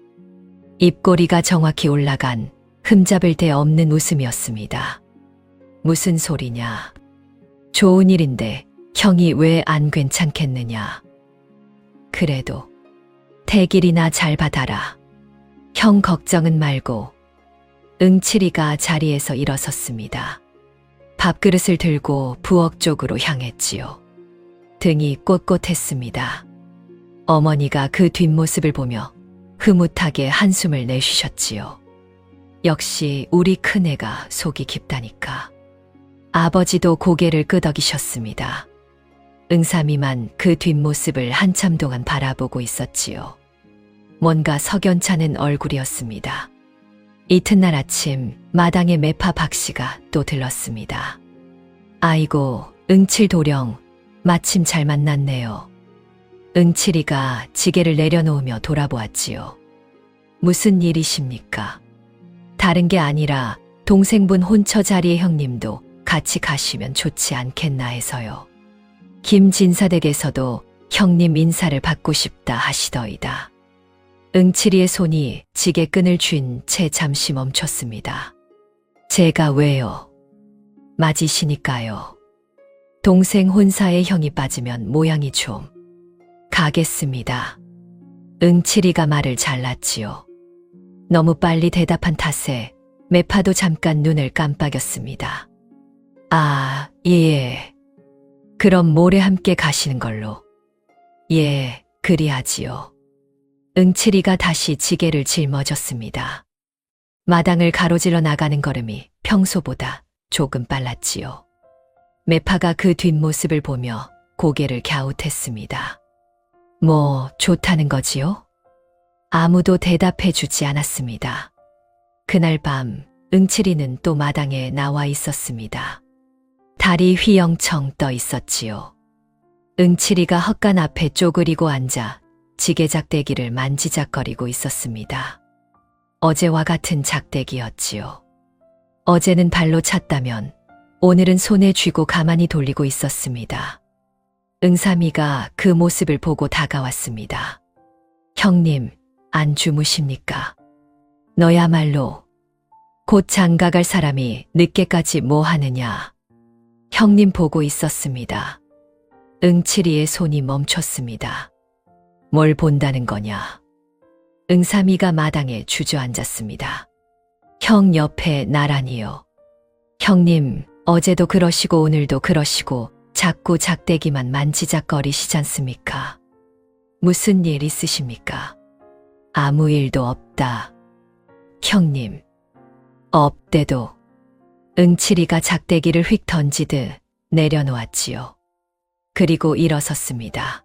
입꼬리가 정확히 올라간 흠잡을 데 없는 웃음이었습니다. 무슨 소리냐? 좋은 일인데 형이 왜 안 괜찮겠느냐? 그래도 태길이나 잘 받아라. 형 걱정은 말고. 응칠이가 자리에서 일어섰습니다. 밥그릇을 들고 부엌 쪽으로 향했지요. 등이 꼿꼿했습니다. 어머니가 그 뒷모습을 보며 흐뭇하게 한숨을 내쉬셨지요. 역시 우리 큰애가 속이 깊다니까. 아버지도 고개를 끄덕이셨습니다. 응삼이만 그 뒷모습을 한참 동안 바라보고 있었지요. 뭔가 석연찮은 얼굴이었습니다. 이튿날 아침 마당에 매파 박씨가 또 들렀습니다. 아이고, 응칠 도령, 마침 잘 만났네요. 응칠이가 지게를 내려놓으며 돌아보았지요. 무슨 일이십니까? 다른 게 아니라 동생분 혼처 자리의 형님도 같이 가시면 좋지 않겠나 해서요. 김진사댁에서도 형님 인사를 받고 싶다 하시더이다. 응칠이의 손이 지게끈을 쥔 채 잠시 멈췄습니다. 제가 왜요? 맞이시니까요. 동생 혼사에 형이 빠지면 모양이 좀 가겠습니다. 응칠이가 말을 잘랐지요. 너무 빨리 대답한 탓에 매파도 잠깐 눈을 깜빡였습니다. 아, 예. 그럼 모레 함께 가시는 걸로. 예, 그리하지요. 응칠이가 다시 지게를 짊어졌습니다. 마당을 가로질러 나가는 걸음이 평소보다 조금 빨랐지요. 매파가 그 뒷모습을 보며 고개를 갸웃했습니다. 뭐 좋다는 거지요? 아무도 대답해 주지 않았습니다. 그날 밤 응칠이는 또 마당에 나와 있었습니다. 달이 휘영청 떠 있었지요. 응칠이가 헛간 앞에 쪼그리고 앉아 지게작대기를 만지작거리고 있었습니다. 어제와 같은 작대기였지요. 어제는 발로 찼다면 오늘은 손에 쥐고 가만히 돌리고 있었습니다. 응삼이가 그 모습을 보고 다가왔습니다. 형님, 안 주무십니까? 너야말로 곧 장가갈 사람이 늦게까지 뭐 하느냐. 형님 보고 있었습니다. 응칠이의 손이 멈췄습니다. 뭘 본다는 거냐? 응삼이가 마당에 주저앉았습니다. 형 옆에 나란히요. 형님, 어제도 그러시고 오늘도 그러시고 자꾸 작대기만 만지작거리시잖습니까? 무슨 일 있으십니까? 아무 일도 없다. 형님, 없대도. 응칠이가 작대기를 휙 던지듯 내려놓았지요. 그리고 일어섰습니다.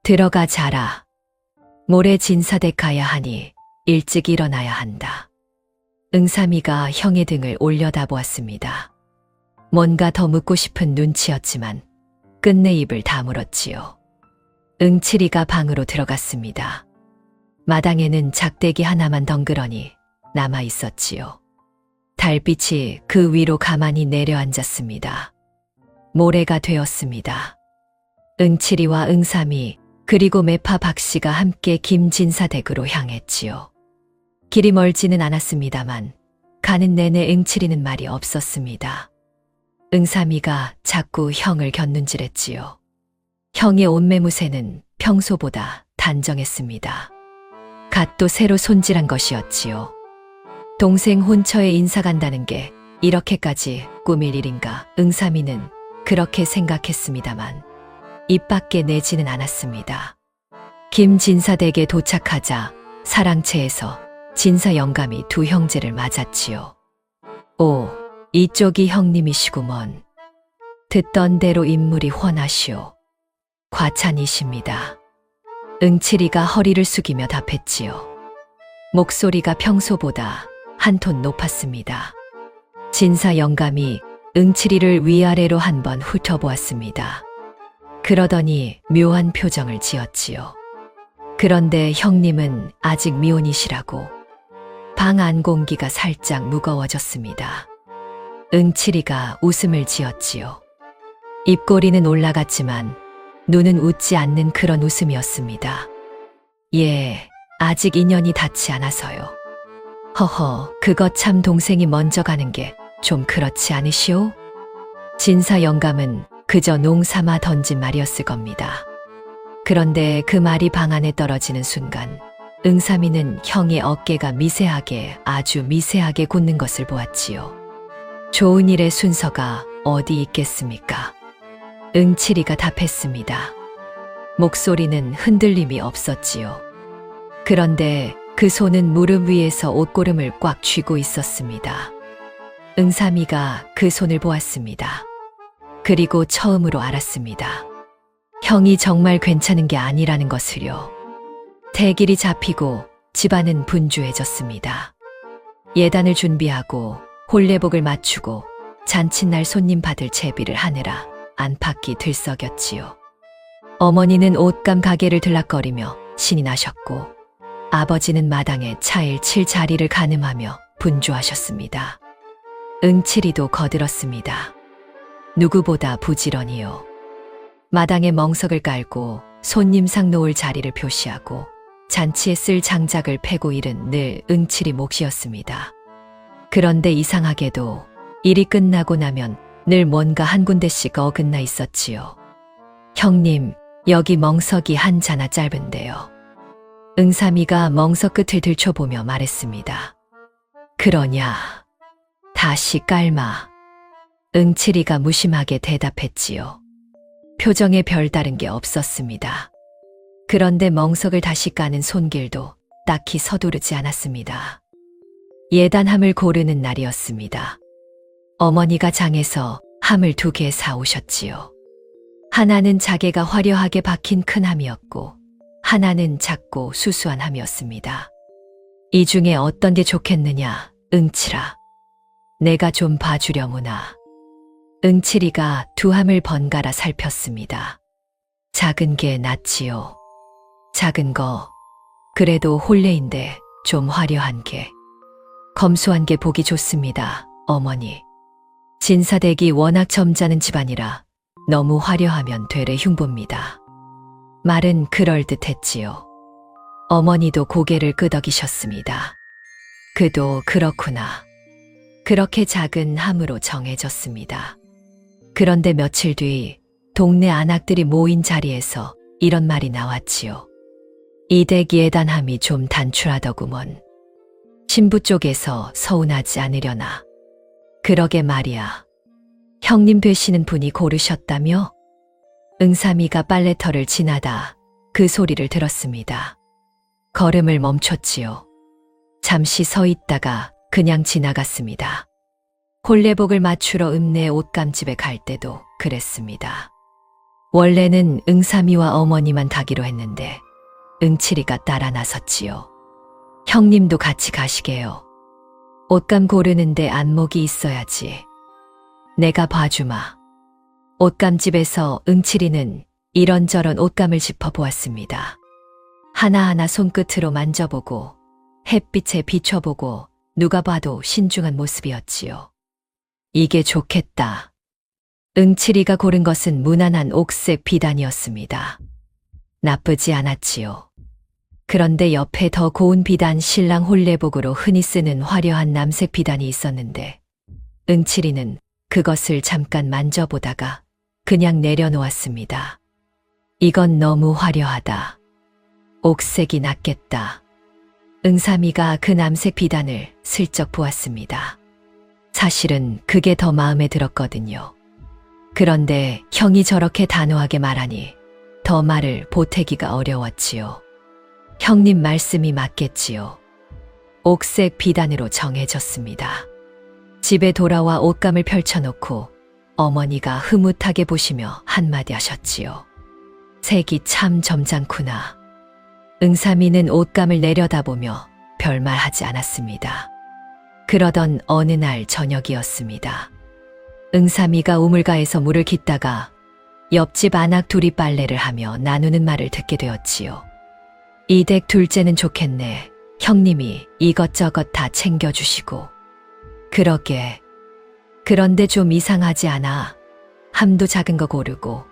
들어가 자라. 모레 진사댁 가야 하니 일찍 일어나야 한다. 응삼이가 형의 등을 올려다보았습니다. 뭔가 더 묻고 싶은 눈치였지만 끝내 입을 다물었지요. 응칠이가 방으로 들어갔습니다. 마당에는 작대기 하나만 덩그러니 남아 있었지요. 달빛이 그 위로 가만히 내려앉았습니다. 모레가 되었습니다. 응칠이와 응삼이 그리고 매파 박씨가 함께 김진사댁으로 향했지요. 길이 멀지는 않았습니다만 가는 내내 응칠이는 말이 없었습니다. 응삼이가 자꾸 형을 곁눈질했지요. 형의 옷매무새는 평소보다 단정했습니다. 갓도 새로 손질한 것이었지요. 동생 혼처에 인사 간다는 게 이렇게까지 꾸밀 일인가 응삼이는 그렇게 생각했습니다만 입 밖에 내지는 않았습니다. 김진사댁에 도착하자 사랑채에서 진사 영감이 두 형제를 맞았지요. 오, 이쪽이 형님이시구먼. 듣던 대로 인물이 훤하시오. 과찬이십니다. 응칠이가 허리를 숙이며 답했지요. 목소리가 평소보다 한 톤 높았습니다. 진사 영감이 응칠이를 위아래로 한번 훑어보았습니다. 그러더니 묘한 표정을 지었지요. 그런데 형님은 아직 미혼이시라고. 방 안 공기가 살짝 무거워졌습니다. 응칠이가 웃음을 지었지요. 입꼬리는 올라갔지만 눈은 웃지 않는 그런 웃음이었습니다. 예, 아직 인연이 닿지 않아서요. 허허, 그것 참 동생이 먼저 가는 게 좀 그렇지 않으시오? 진사 영감은 그저 농삼아 던진 말이었을 겁니다. 그런데 그 말이 방 안에 떨어지는 순간 응삼이는 형의 어깨가 미세하게 아주 미세하게 굳는 것을 보았지요. 좋은 일의 순서가 어디 있겠습니까? 응칠이가 답했습니다. 목소리는 흔들림이 없었지요. 그런데 그 손은 무릎 위에서 옷고름을 꽉 쥐고 있었습니다. 응삼이가 그 손을 보았습니다. 그리고 처음으로 알았습니다. 형이 정말 괜찮은 게 아니라는 것을요. 대길이 잡히고 집안은 분주해졌습니다. 예단을 준비하고 혼례복을 맞추고 잔칫날 손님 받을 채비를 하느라 안팎이 들썩였지요. 어머니는 옷감 가게를 들락거리며 신이 나셨고 아버지는 마당에 차일 칠 자리를 가늠하며 분주하셨습니다. 응칠이도 거들었습니다. 누구보다 부지런히요. 마당에 멍석을 깔고 손님상 놓을 자리를 표시하고 잔치에 쓸 장작을 패고 일은 늘 응칠이 몫이었습니다. 그런데 이상하게도 일이 끝나고 나면 늘 뭔가 한 군데씩 어긋나 있었지요. 형님, 여기 멍석이 한 자나 짧은데요. 응삼이가 멍석 끝을 들춰보며 말했습니다. 그러냐? 다시 깔마. 응칠이가 무심하게 대답했지요. 표정에 별다른 게 없었습니다. 그런데 멍석을 다시 까는 손길도 딱히 서두르지 않았습니다. 예단함을 고르는 날이었습니다. 어머니가 장에서 함을 2개 사오셨지요. 하나는 자개가 화려하게 박힌 큰 함이었고 하나는 작고 수수한 함이었습니다. 이 중에 어떤 게 좋겠느냐, 응칠아. 내가 좀 봐주려무나. 응칠이가 두 함을 번갈아 살폈습니다. 작은 게 낫지요. 작은 거, 그래도 혼례인데 좀 화려한 게. 검소한 게 보기 좋습니다, 어머니. 진사댁이 워낙 점잖은 집안이라 너무 화려하면 되레 흉보입니다. 말은 그럴듯했지요. 어머니도 고개를 끄덕이셨습니다. 그도 그렇구나. 그렇게 작은 함으로 정해졌습니다. 그런데 며칠 뒤 동네 안악들이 모인 자리에서 이런 말이 나왔지요. 이 댁 예단함이 좀 단출하더구먼. 신부 쪽에서 서운하지 않으려나. 그러게 말이야. 형님 되시는 분이 고르셨다며? 응삼이가 빨래터를 지나다 그 소리를 들었습니다. 걸음을 멈췄지요. 잠시 서 있다가 그냥 지나갔습니다. 혼례복을 맞추러 읍내 옷감집에 갈 때도 그랬습니다. 원래는 응삼이와 어머니만 가기로 했는데 응칠이가 따라 나섰지요. 형님도 같이 가시게요. 옷감 고르는데 안목이 있어야지. 내가 봐주마. 옷감집에서 응칠이는 이런저런 옷감을 짚어보았습니다. 하나하나 손끝으로 만져보고 햇빛에 비춰보고 누가 봐도 신중한 모습이었지요. 이게 좋겠다. 응칠이가 고른 것은 무난한 옥색 비단이었습니다. 나쁘지 않았지요. 그런데 옆에 더 고운 비단 신랑 혼례복으로 흔히 쓰는 화려한 남색 비단이 있었는데 응칠이는 그것을 잠깐 만져보다가 그냥 내려놓았습니다. 이건 너무 화려하다. 옥색이 낫겠다. 응삼이가 그 남색 비단을 슬쩍 보았습니다. 사실은 그게 더 마음에 들었거든요. 그런데 형이 저렇게 단호하게 말하니 더 말을 보태기가 어려웠지요. 형님 말씀이 맞겠지요. 옥색 비단으로 정해졌습니다. 집에 돌아와 옷감을 펼쳐놓고 어머니가 흐뭇하게 보시며 한마디 하셨지요. 색이 참 점잖구나. 응삼이는 옷감을 내려다보며 별말하지 않았습니다. 그러던 어느 날 저녁이었습니다. 응삼이가 우물가에서 물을 깃다가 옆집 아낙 둘이 빨래를 하며 나누는 말을 듣게 되었지요. 이 댁 둘째는 좋겠네. 형님이 이것저것 다 챙겨주시고. 그러게. 그런데 좀 이상하지 않아? 함도 작은 거 고르고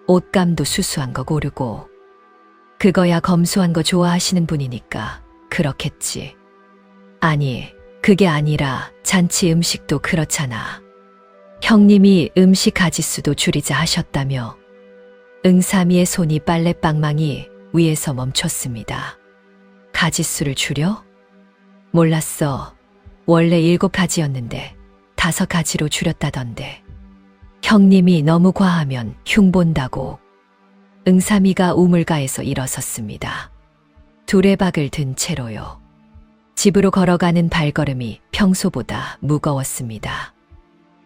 옷감도 수수한 거 고르고. 그거야 검소한 거 좋아하시는 분이니까 그렇겠지. 아니, 그게 아니라 잔치 음식도 그렇잖아. 형님이 음식 가짓수도 줄이자 하셨다며. 응삼이의 손이 빨래방망이 위에서 멈췄습니다. 가짓수를 줄여? 몰랐어. 원래 7가지였는데 5가지로 줄였다던데. 형님이 너무 과하면 흉본다고. 응삼이가 우물가에서 일어섰습니다. 두레박을 든 채로요. 집으로 걸어가는 발걸음이 평소보다 무거웠습니다.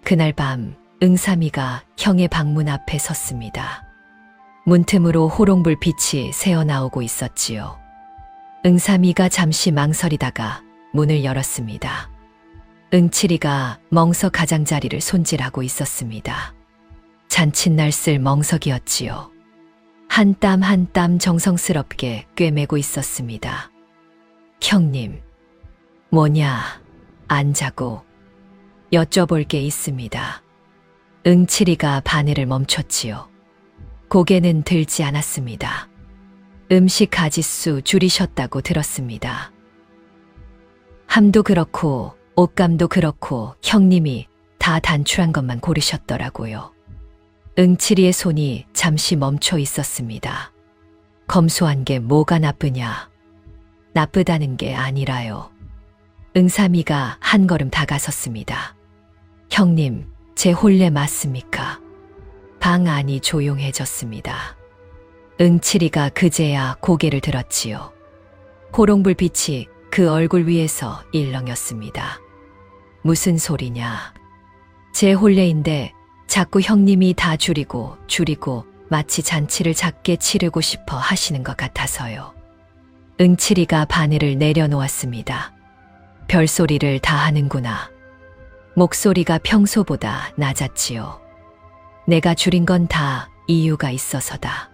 그날 밤 응삼이가 형의 방문 앞에 섰습니다. 문틈으로 호롱불 빛이 새어나오고 있었지요. 응삼이가 잠시 망설이다가 문을 열었습니다. 응칠이가 멍석 가장자리를 손질하고 있었습니다. 잔칫날 쓸 멍석이었지요. 한 땀 한 땀 정성스럽게 꿰매고 있었습니다. 형님, 뭐냐, 앉자고. 여쭤볼 게 있습니다. 응칠이가 바늘을 멈췄지요. 고개는 들지 않았습니다. 음식 가짓수 줄이셨다고 들었습니다. 함도 그렇고 옷감도 그렇고 형님이 다 단출한 것만 고르셨더라고요. 응칠이의 손이 잠시 멈춰 있었습니다. 검소한 게 뭐가 나쁘냐? 나쁘다는 게 아니라요. 응삼이가 한 걸음 다가섰습니다. 형님, 제 혼례 맞습니까? 방 안이 조용해졌습니다. 응칠이가 그제야 고개를 들었지요. 호롱불빛이 그 얼굴 위에서 일렁였습니다. 무슨 소리냐? 제 혼례인데 자꾸 형님이 다 줄이고 마치 잔치를 작게 치르고 싶어 하시는 것 같아서요. 응칠이가 바늘을 내려놓았습니다. 별소리를 다 하는구나. 목소리가 평소보다 낮았지요. 내가 줄인 건 다 이유가 있어서다.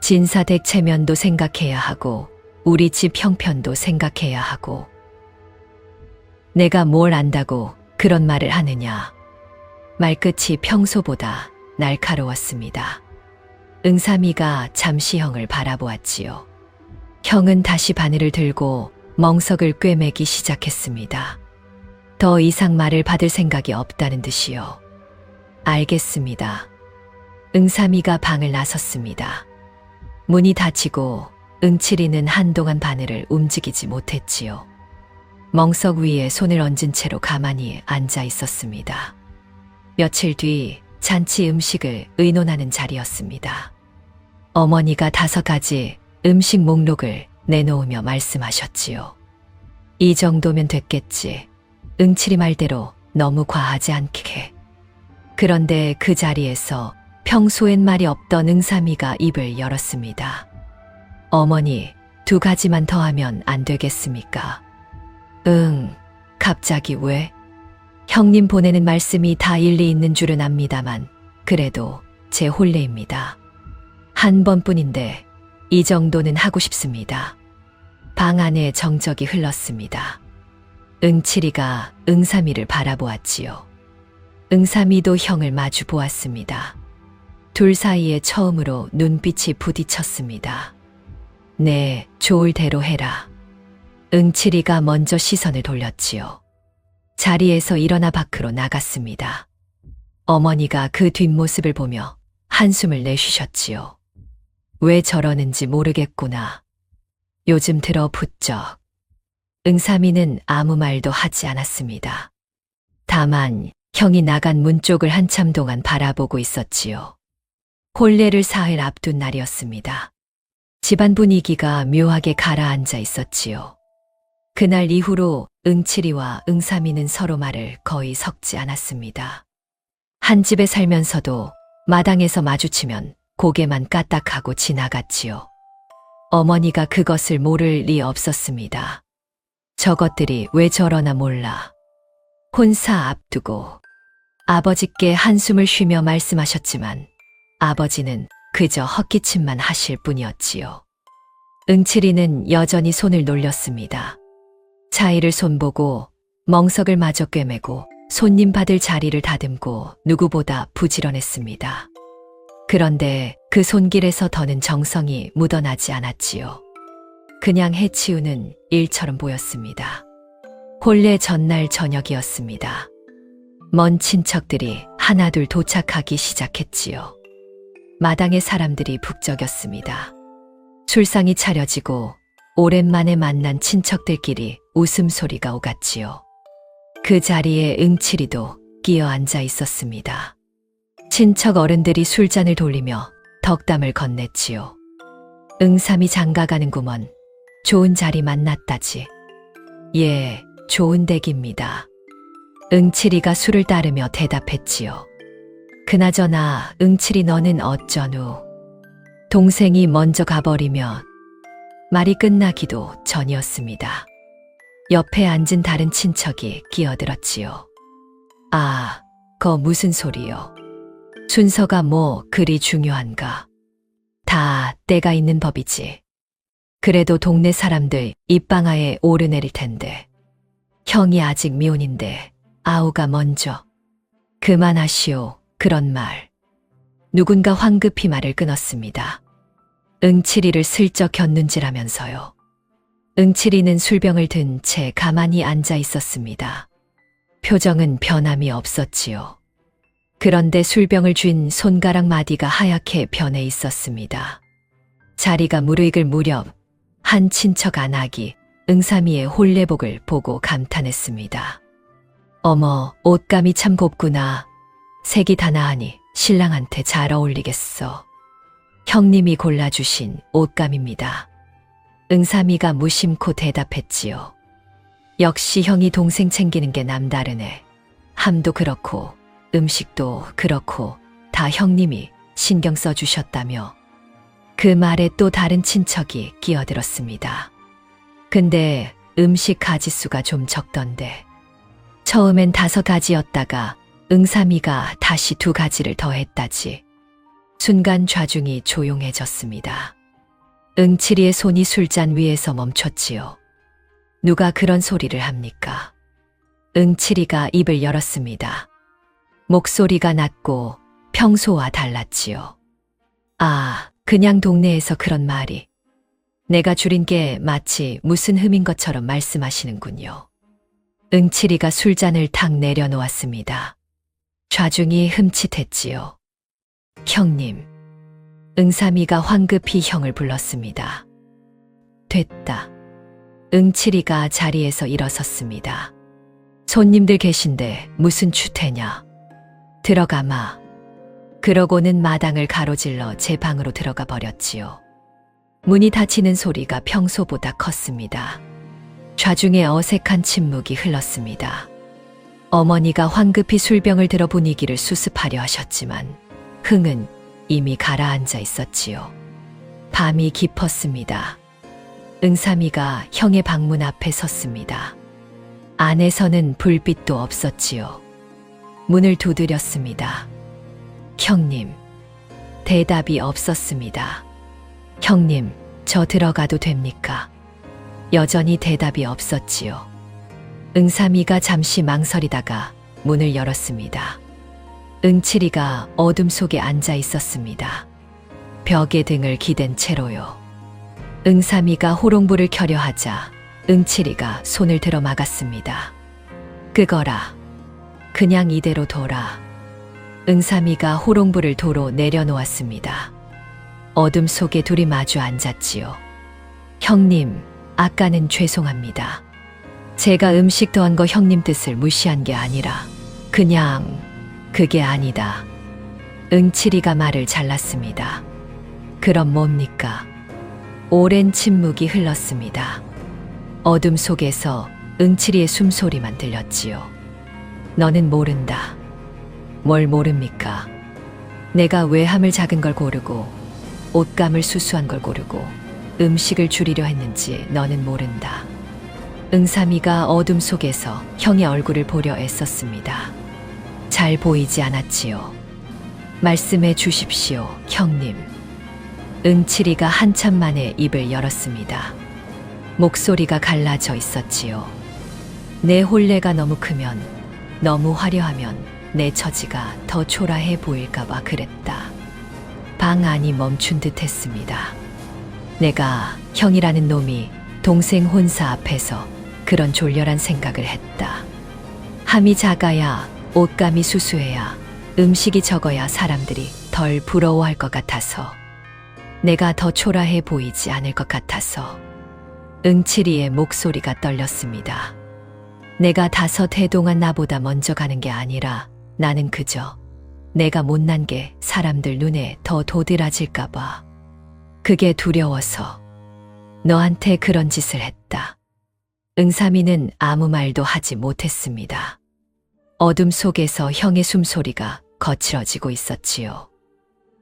진사댁 체면도 생각해야 하고 우리 집 형편도 생각해야 하고. 내가 뭘 안다고 그런 말을 하느냐. 말끝이 평소보다 날카로웠습니다. 응삼이가 잠시 형을 바라보았지요. 형은 다시 바늘을 들고 멍석을 꿰매기 시작했습니다. 더 이상 말을 받을 생각이 없다는 듯이요. 알겠습니다. 응삼이가 방을 나섰습니다. 문이 닫히고 응칠이는 한동안 바늘을 움직이지 못했지요. 멍석 위에 손을 얹은 채로 가만히 앉아 있었습니다. 며칠 뒤 잔치 음식을 의논하는 자리였습니다. 어머니가 5가지 음식 목록을 내놓으며 말씀하셨지요. 이 정도면 됐겠지. 응칠이 말대로 너무 과하지 않게. 그런데 그 자리에서 평소엔 말이 없던 응삼이가 입을 열었습니다. 어머니, 2가지만 더 하면 안 되겠습니까? 갑자기 왜? 형님 보내는 말씀이 다 일리 있는 줄은 압니다만 그래도 제 혼례입니다. 한 번뿐인데 이 정도는 하고 싶습니다. 방 안에 정적이 흘렀습니다. 응칠이가 응삼이를 바라보았지요. 응삼이도 형을 마주 보았습니다. 둘 사이에 처음으로 눈빛이 부딪혔습니다. 네, 좋을 대로 해라. 응칠이가 먼저 시선을 돌렸지요. 자리에서 일어나 밖으로 나갔습니다. 어머니가 그 뒷모습을 보며 한숨을 내쉬셨지요. 왜 저러는지 모르겠구나. 요즘 들어 부쩍. 응삼이는 아무 말도 하지 않았습니다. 다만 형이 나간 문 쪽을 한참 동안 바라보고 있었지요. 혼례를 사흘 앞둔 날이었습니다. 집안 분위기가 묘하게 가라앉아 있었지요. 그날 이후로 응칠이와 응삼이는 서로 말을 거의 섞지 않았습니다. 한 집에 살면서도 마당에서 마주치면 고개만 까딱하고 지나갔지요. 어머니가 그것을 모를 리 없었습니다. 저것들이 왜 저러나 몰라. 혼사 앞두고 아버지께 한숨을 쉬며 말씀하셨지만 아버지는 그저 헛기침만 하실 뿐이었지요. 응칠이는 여전히 손을 놀렸습니다. 차이를 손보고 멍석을 마저 꿰매고 손님 받을 자리를 다듬고 누구보다 부지런했습니다. 그런데 그 손길에서 더는 정성이 묻어나지 않았지요. 그냥 해치우는 일처럼 보였습니다. 혼례 전날 저녁이었습니다. 먼 친척들이 하나둘 도착하기 시작했지요. 마당의 사람들이 북적였습니다. 술상이 차려지고 오랜만에 만난 친척들끼리 웃음소리가 오갔지요. 그 자리에 응칠이도 끼어 앉아 있었습니다. 친척 어른들이 술잔을 돌리며 덕담을 건넸지요. 응삼이 장가가는구먼. 좋은 자리 만났다지. 예, 좋은 댁입니다. 응칠이가 술을 따르며 대답했지요. 그나저나 응칠이 너는 어쩌누? 동생이 먼저 가버리면 말이 끝나기도 전이었습니다. 옆에 앉은 다른 친척이 끼어들었지요. 아, 거 무슨 소리요? 순서가 뭐 그리 중요한가? 다 때가 있는 법이지. 그래도 동네 사람들 입방아에 오르내릴 텐데. 형이 아직 미혼인데 아우가 먼저. 그만하시오. 그런 말. 누군가 황급히 말을 끊었습니다. 응칠이를 슬쩍 곁눈질하면서요. 응칠이는 술병을 든 채 가만히 앉아 있었습니다. 표정은 변함이 없었지요. 그런데 술병을 쥔 손가락 마디가 하얗게 변해 있었습니다. 자리가 무르익을 무렵 한 친척 안악이 응삼이의 혼례복을 보고 감탄했습니다. 어머, 옷감이 참 곱구나. 색이 다나하니 신랑한테 잘 어울리겠어. 형님이 골라주신 옷감입니다. 응삼이가 무심코 대답했지요. 역시 형이 동생 챙기는 게 남다르네. 함도 그렇고 음식도 그렇고 다 형님이 신경 써주셨다며. 그 말에 또 다른 친척이 끼어들었습니다. 근데 음식 가지수가 좀 적던데. 처음엔 5가지였다가 응삼이가 다시 2가지를 더했다지. 순간 좌중이 조용해졌습니다. 응칠이의 손이 술잔 위에서 멈췄지요. 누가 그런 소리를 합니까? 응칠이가 입을 열었습니다. 목소리가 낮고 평소와 달랐지요. 아, 그냥 동네에서 그런 말이. 내가 줄인 게 마치 무슨 흠인 것처럼 말씀하시는군요. 응칠이가 술잔을 탁 내려놓았습니다. 좌중이 흠칫했지요. 형님. 응삼이가 황급히 형을 불렀습니다. 됐다. 응칠이가 자리에서 일어섰습니다. 손님들 계신데 무슨 추태냐. 들어가마. 그러고는 마당을 가로질러 제 방으로 들어가 버렸지요. 문이 닫히는 소리가 평소보다 컸습니다. 좌중에 어색한 침묵이 흘렀습니다. 어머니가 황급히 술병을 들어 분위기를 수습하려 하셨지만 흥은 이미 가라앉아 있었지요. 밤이 깊었습니다. 응삼이가 형의 방문 앞에 섰습니다. 안에서는 불빛도 없었지요. 문을 두드렸습니다. 형님. 대답이 없었습니다. 형님, 저 들어가도 됩니까? 여전히 대답이 없었지요. 응삼이가 잠시 망설이다가 문을 열었습니다. 응칠이가 어둠 속에 앉아 있었습니다. 벽에 등을 기댄 채로요. 응삼이가 호롱불을 켜려 하자 응칠이가 손을 들어 막았습니다. 끄거라. 그냥 이대로 둬라. 응삼이가 호롱불을 도로 내려놓았습니다. 어둠 속에 둘이 마주 앉았지요. 형님, 아까는 죄송합니다. 제가 음식 더한 거 형님 뜻을 무시한 게 아니라 그냥 그게 아니다. 응칠이가 말을 잘랐습니다. 그럼 뭡니까? 오랜 침묵이 흘렀습니다. 어둠 속에서 응칠이의 숨소리만 들렸지요. 너는 모른다. 뭘 모릅니까? 내가 외함을 작은 걸 고르고 옷감을 수수한 걸 고르고 음식을 줄이려 했는지 너는 모른다. 응삼이가 어둠 속에서 형의 얼굴을 보려 애썼습니다. 잘 보이지 않았지요. 말씀해 주십시오, 형님. 응칠이가 한참 만에 입을 열었습니다. 목소리가 갈라져 있었지요. 내 혼례가 너무 크면, 너무 화려하면 내 처지가 더 초라해 보일까봐 그랬다. 방 안이 멈춘 듯 했습니다. 내가 형이라는 놈이 동생 혼사 앞에서 그런 졸렬한 생각을 했다. 함이 작아야, 옷감이 수수해야, 음식이 적어야 사람들이 덜 부러워할 것 같아서, 내가 더 초라해 보이지 않을 것 같아서. 응칠이의 목소리가 떨렸습니다. 내가 5해 동안 나보다 먼저 가는 게 아니라 나는 그저 내가 못난 게 사람들 눈에 더 도드라질까봐. 그게 두려워서 너한테 그런 짓을 했다. 응삼이는 아무 말도 하지 못했습니다. 어둠 속에서 형의 숨소리가 거칠어지고 있었지요.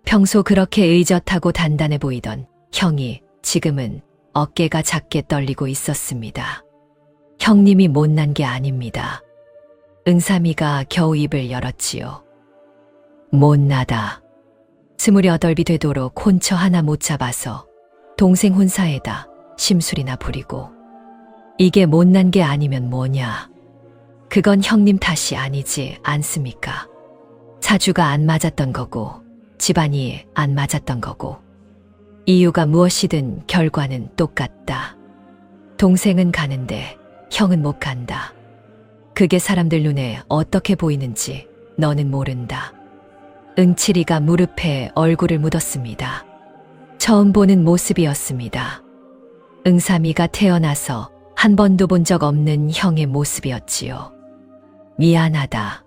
평소 그렇게 의젓하고 단단해 보이던 형이 지금은 어깨가 작게 떨리고 있었습니다. 형님이 못난 게 아닙니다. 응삼이가 겨우 입을 열었지요. 못나다. 28이 되도록 혼처 하나 못 잡아서 동생 혼사에다 심술이나 부리고, 이게 못난 게 아니면 뭐냐. 그건 형님 탓이 아니지 않습니까? 사주가 안 맞았던 거고 집안이 안 맞았던 거고, 이유가 무엇이든 결과는 똑같다. 동생은 가는데 형은 못 간다. 그게 사람들 눈에 어떻게 보이는지 너는 모른다. 응칠이가 무릎에 얼굴을 묻었습니다. 처음 보는 모습이었습니다. 응삼이가 태어나서 한 번도 본 적 없는 형의 모습이었지요. 미안하다.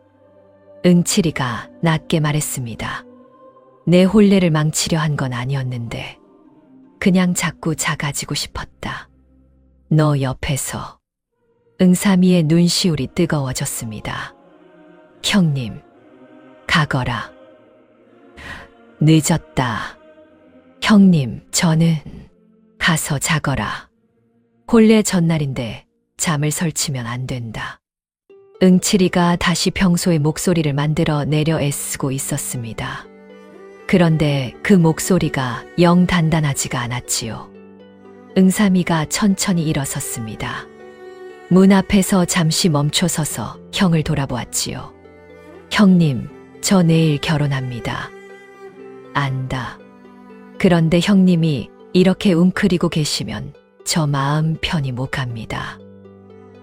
응칠이가 낮게 말했습니다. 내 혼례를 망치려 한 건 아니었는데 그냥 자꾸 작아지고 싶었다. 너 옆에서. 응삼이의 눈시울이 뜨거워졌습니다. 형님, 가거라. 늦었다. 형님, 저는 가서 자거라. 혼례 전날인데 잠을 설치면 안 된다. 응칠이가 다시 평소의 목소리를 만들어 내려 애쓰고 있었습니다. 그런데 그 목소리가 영 단단하지가 않았지요. 응삼이가 천천히 일어섰습니다. 문 앞에서 잠시 멈춰서서 형을 돌아보았지요. 형님, 저 내일 결혼합니다. 안다. 그런데 형님이 이렇게 웅크리고 계시면 저 마음 편히 못 갑니다.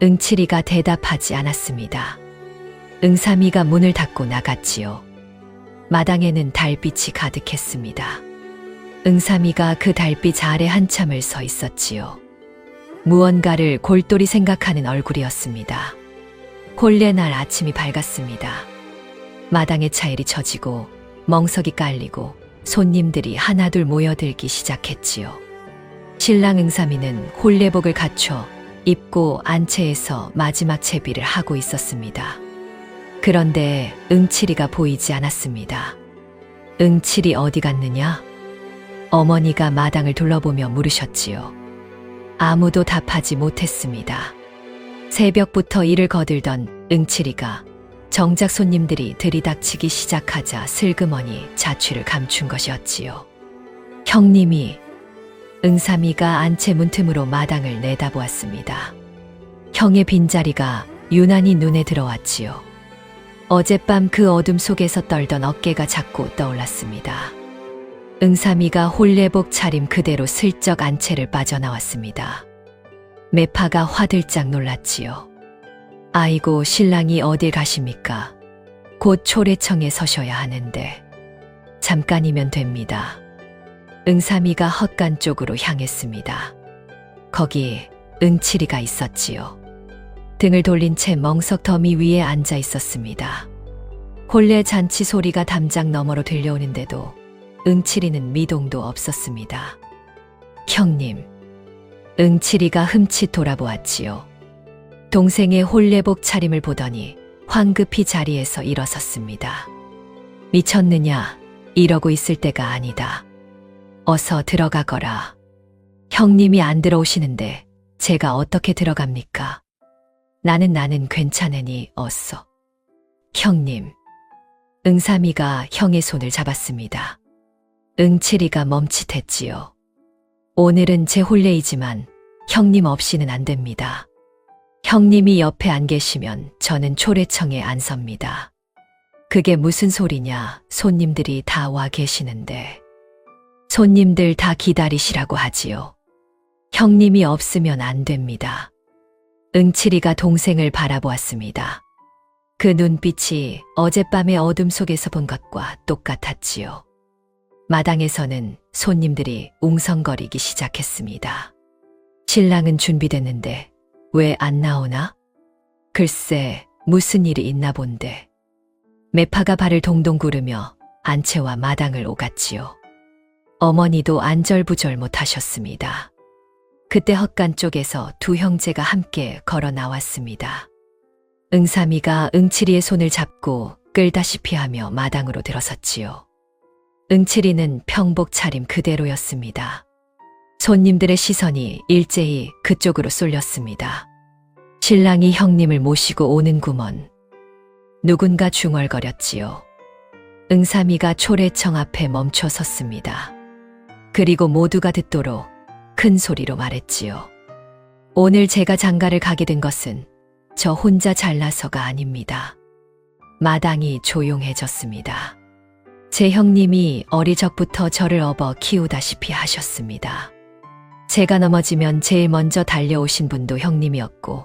응칠이가 대답하지 않았습니다. 응삼이가 문을 닫고 나갔지요. 마당에는 달빛이 가득했습니다. 응삼이가 그 달빛 아래 한참을 서 있었지요. 무언가를 골똘히 생각하는 얼굴이었습니다. 혼례날 아침이 밝았습니다. 마당에 차일이 쳐지고 멍석이 깔리고 손님들이 하나둘 모여들기 시작했지요. 신랑 응삼이는 혼례복을 갖춰 입고 안채에서 마지막 채비를 하고 있었습니다. 그런데 응칠이가 보이지 않았습니다. 응칠이 어디 갔느냐? 어머니가 마당을 둘러보며 물으셨지요. 아무도 답하지 못했습니다. 새벽부터 일을 거들던 응칠이가 정작 손님들이 들이닥치기 시작하자 슬그머니 자취를 감춘 것이었지요. 형님이. 응삼이가 안채 문틈으로 마당을 내다보았습니다. 형의 빈자리가 유난히 눈에 들어왔지요. 어젯밤 그 어둠 속에서 떨던 어깨가 자꾸 떠올랐습니다. 응삼이가 혼례복 차림 그대로 슬쩍 안채를 빠져나왔습니다. 매파가 화들짝 놀랐지요. 아이고, 신랑이 어딜 가십니까? 곧 초례청에 서셔야 하는데. 잠깐이면 됩니다. 응삼이가 헛간 쪽으로 향했습니다. 거기 응칠이가 있었지요. 등을 돌린 채 멍석 더미 위에 앉아 있었습니다. 혼례 잔치 소리가 담장 너머로 들려오는데도 응칠이는 미동도 없었습니다. 형님. 응칠이가 흠칫 돌아보았지요. 동생의 홀레복 차림을 보더니 황급히 자리에서 일어섰습니다. 미쳤느냐? 이러고 있을 때가 아니다. 어서 들어가거라. 형님이 안 들어오시는데 제가 어떻게 들어갑니까? 나는 괜찮으니 어서. 형님. 응삼이가 형의 손을 잡았습니다. 응칠이가 멈칫했지요. 오늘은 제 혼례이지만 형님 없이는 안 됩니다. 형님이 옆에 안 계시면 저는 초래청에 안 섭니다. 그게 무슨 소리냐? 손님들이 다 와 계시는데. 손님들 다 기다리시라고 하지요. 형님이 없으면 안 됩니다. 응칠이가 동생을 바라보았습니다. 그 눈빛이 어젯밤의 어둠 속에서 본 것과 똑같았지요. 마당에서는 손님들이 웅성거리기 시작했습니다. 신랑은 준비됐는데 왜 안 나오나? 글쎄 무슨 일이 있나 본데. 매파가 발을 동동 구르며 안채와 마당을 오갔지요. 어머니도 안절부절 못하셨습니다. 그때 헛간 쪽에서 두 형제가 함께 걸어 나왔습니다. 응삼이가 응칠이의 손을 잡고 끌다시피 하며 마당으로 들어섰지요. 응칠이는 평복 차림 그대로였습니다. 손님들의 시선이 일제히 그쪽으로 쏠렸습니다. 신랑이 형님을 모시고 오는구먼. 누군가 중얼거렸지요. 응삼이가 초래청 앞에 멈춰 섰습니다. 그리고 모두가 듣도록 큰 소리로 말했지요. 오늘 제가 장가를 가게 된 것은 저 혼자 잘나서가 아닙니다. 마당이 조용해졌습니다. 제 형님이 어리적부터 저를 업어 키우다시피 하셨습니다. 제가 넘어지면 제일 먼저 달려오신 분도 형님이었고,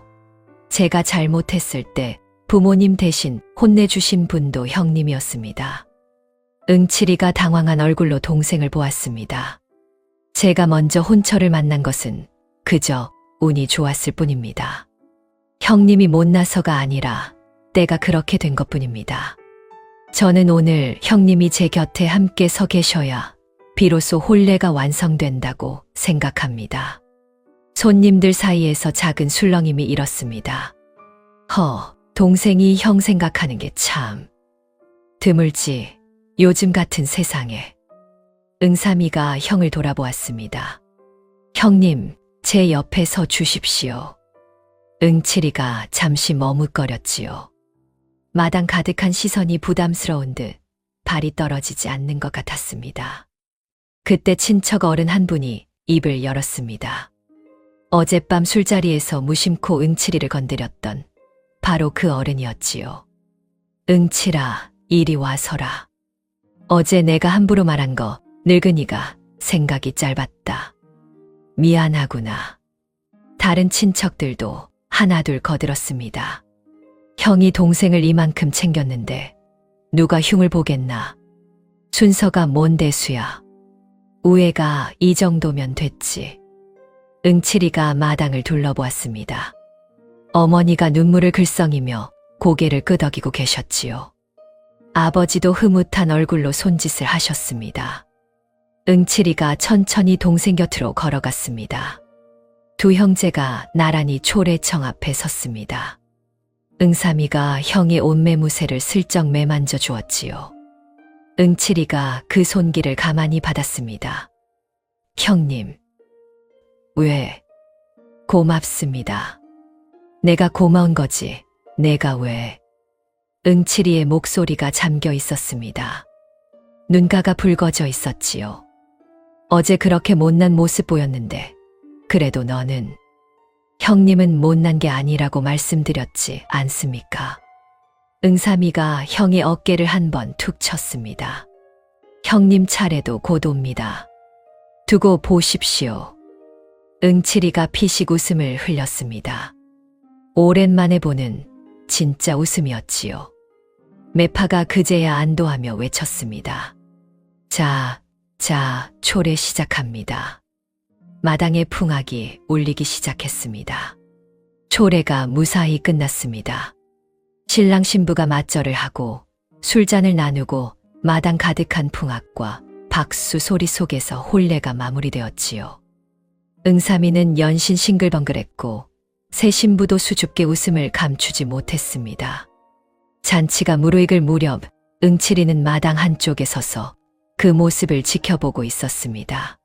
제가 잘못했을 때 부모님 대신 혼내주신 분도 형님이었습니다. 응칠이가 당황한 얼굴로 동생을 보았습니다. 제가 먼저 혼처를 만난 것은 그저 운이 좋았을 뿐입니다. 형님이 못나서가 아니라 때가 그렇게 된 것뿐입니다. 저는 오늘 형님이 제 곁에 함께 서 계셔야 비로소 혼례가 완성된다고 생각합니다. 손님들 사이에서 작은 술렁임이 일었습니다. 동생이 형 생각하는 게 참 드물지, 요즘 같은 세상에. 응삼이가 형을 돌아보았습니다. 형님, 제 옆에 서 주십시오. 응칠이가 잠시 머뭇거렸지요. 마당 가득한 시선이 부담스러운 듯 발이 떨어지지 않는 것 같았습니다. 그때 친척 어른 한 분이 입을 열었습니다. 어젯밤 술자리에서 무심코 응칠이를 건드렸던 바로 그 어른이었지요. 응칠아, 이리 와서라. 어제 내가 함부로 말한 거 늙은이가 생각이 짧았다. 미안하구나. 다른 친척들도 하나둘 거들었습니다. 형이 동생을 이만큼 챙겼는데 누가 흉을 보겠나. 순서가 뭔 대수야. 우애가 이 정도면 됐지. 응칠이가 마당을 둘러보았습니다. 어머니가 눈물을 글썽이며 고개를 끄덕이고 계셨지요. 아버지도 흐뭇한 얼굴로 손짓을 하셨습니다. 응칠이가 천천히 동생 곁으로 걸어갔습니다. 두 형제가 나란히 초래청 앞에 섰습니다. 응삼이가 형의 옷매무새를 슬쩍 매만져 주었지요. 응칠이가 그 손길을 가만히 받았습니다. 형님. 왜? 고맙습니다. 내가 고마운 거지. 내가 왜? 응칠이의 목소리가 잠겨 있었습니다. 눈가가 붉어져 있었지요. 어제 그렇게 못난 모습 보였는데 그래도 너는 형님은 못난 게 아니라고 말씀드렸지 않습니까? 응삼이가 형의 어깨를 한 번 툭 쳤습니다. 형님 차례도 곧 옵니다. 두고 보십시오. 응칠이가 피식 웃음을 흘렸습니다. 오랜만에 보는 진짜 웃음이었지요. 매파가 그제야 안도하며 외쳤습니다. 자, 초래 시작합니다. 마당의 풍악이 울리기 시작했습니다. 초래가 무사히 끝났습니다. 신랑 신부가 맞절을 하고 술잔을 나누고 마당 가득한 풍악과 박수 소리 속에서 혼례가 마무리되었지요. 응삼이는 연신 싱글벙글했고 새 신부도 수줍게 웃음을 감추지 못했습니다. 잔치가 무르익을 무렵 응칠이는 마당 한쪽에 서서 그 모습을 지켜보고 있었습니다.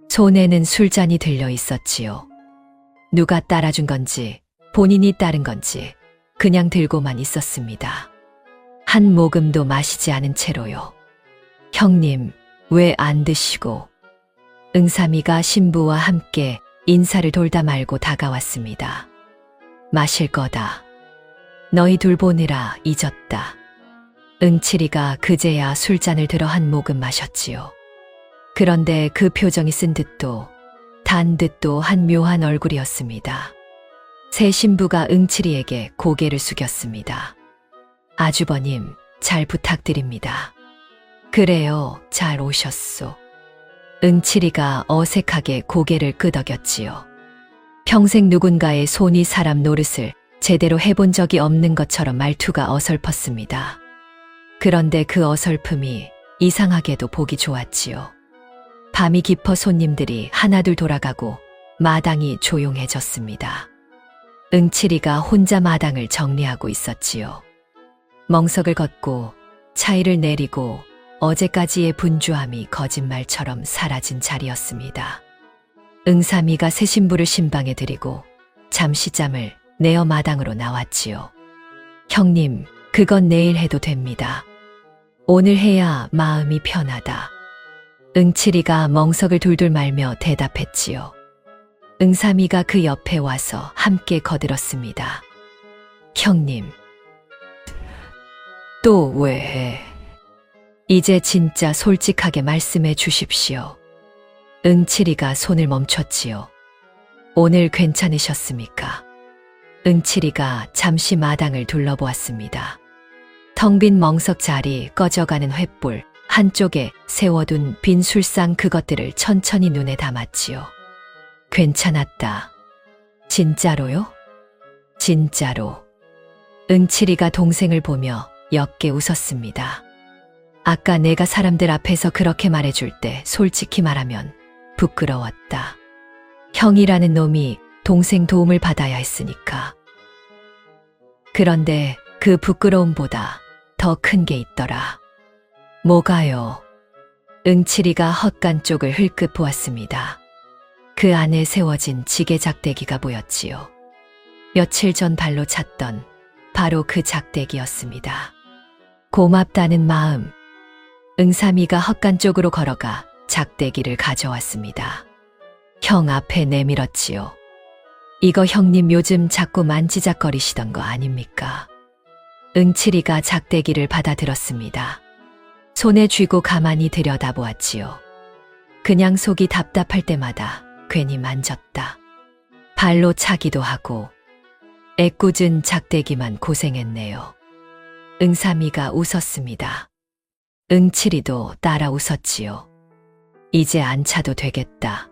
손에는 술잔이 들려 있었지요. 누가 따라준 건지 본인이 따른 건지 그냥 들고만 있었습니다. 한 모금도 마시지 않은 채로요. 형님, 왜 안 드시고? 응삼이가 신부와 함께 인사를 돌다 말고 다가왔습니다. 마실 거다. 너희 둘 보느라 잊었다. 응칠이가 그제야 술잔을 들어 한 모금 마셨지요. 그런데 그 표정이 쓴 듯도 단 듯도 한 묘한 얼굴이었습니다. 새 신부가 응칠이에게 고개를 숙였습니다. 아주버님, 잘 부탁드립니다. 그래요, 잘 오셨소. 응칠이가 어색하게 고개를 끄덕였지요. 평생 누군가의 손이 사람 노릇을 제대로 해본 적이 없는 것처럼 말투가 어설펐습니다. 그런데 그 어설픔이 이상하게도 보기 좋았지요. 밤이 깊어 손님들이 하나둘 돌아가고 마당이 조용해졌습니다. 응칠이가 혼자 마당을 정리하고 있었지요. 멍석을 걷고 차이를 내리고 어제까지의 분주함이 거짓말처럼 사라진 자리였습니다. 응삼이가 새 신부를 신방에 들이고 잠시 짬을 내어 마당으로 나왔지요. 형님, 그건 내일 해도 됩니다. 오늘 해야 마음이 편하다. 응칠이가 멍석을 둘둘 말며 대답했지요. 응삼이가 그 옆에 와서 함께 거들었습니다. 형님, 또 왜 해? 이제 진짜 솔직하게 말씀해 주십시오. 응칠이가 손을 멈췄지요. 오늘 괜찮으셨습니까? 응칠이가 잠시 마당을 둘러보았습니다. 텅 빈 멍석 자리, 꺼져가는 횃불, 한쪽에 세워둔 빈 술상 그것들을 천천히 눈에 담았지요. 괜찮았다. 진짜로요? 진짜로. 응칠이가 동생을 보며 옅게 웃었습니다. 아까 내가 사람들 앞에서 그렇게 말해줄 때 솔직히 말하면 부끄러웠다. 형이라는 놈이 동생 도움을 받아야 했으니까. 그런데 그 부끄러움보다 더 큰 게 있더라. 뭐가요? 응칠이가 헛간 쪽을 흘끗 보았습니다. 그 안에 세워진 지게 작대기가 보였지요. 며칠 전 발로 찼던 바로 그 작대기였습니다. 고맙다는 마음. 응삼이가 헛간 쪽으로 걸어가 작대기를 가져왔습니다. 형 앞에 내밀었지요. 이거 형님 요즘 자꾸 만지작거리시던 거 아닙니까? 응칠이가 작대기를 받아들었습니다. 손에 쥐고 가만히 들여다보았지요. 그냥 속이 답답할 때마다 괜히 만졌다. 발로 차기도 하고 애꿎은 작대기만 고생했네요. 응삼이가 웃었습니다. 응칠이도 따라 웃었지요. 이제 안 차도 되겠다.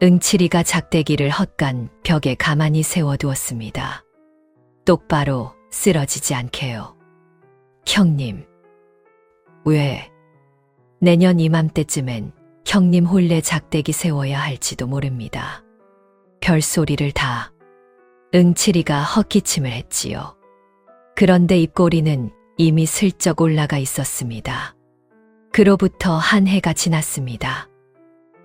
응칠이가 작대기를 헛간 벽에 가만히 세워두었습니다. 똑바로 쓰러지지 않게요. 형님. 왜? 내년 이맘때쯤엔 형님 홀레 작대기 세워야 할지도 모릅니다. 별소리를 다. 응칠이가 헛기침을 했지요. 그런데 입꼬리는 이미 슬쩍 올라가 있었습니다. 그로부터 한 해가 지났습니다.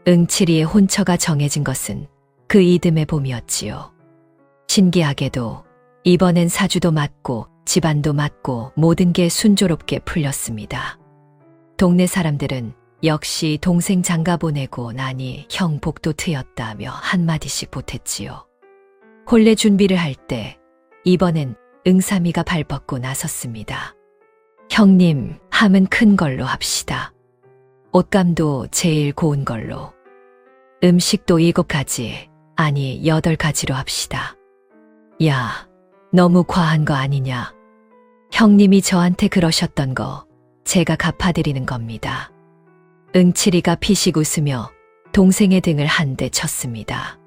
응칠이의 혼처가 정해진 것은 그 이듬해 봄이었지요. 신기하게도 이번엔 사주도 맞고 집안도 맞고 모든 게 순조롭게 풀렸습니다. 동네 사람들은 역시 동생 장가 보내고 나니 형 복도 트였다며 한마디씩 보탰지요. 혼례 준비를 할 때 이번엔 응삼이가 발벗고 나섰습니다. 형님, 함은 큰 걸로 합시다. 옷감도 제일 고운 걸로. 음식도 7가지, 아니 8가지로 합시다. 야, 너무 과한 거 아니냐. 형님이 저한테 그러셨던 거 제가 갚아드리는 겁니다. 응칠이가 피식 웃으며 동생의 등을 한 대 쳤습니다.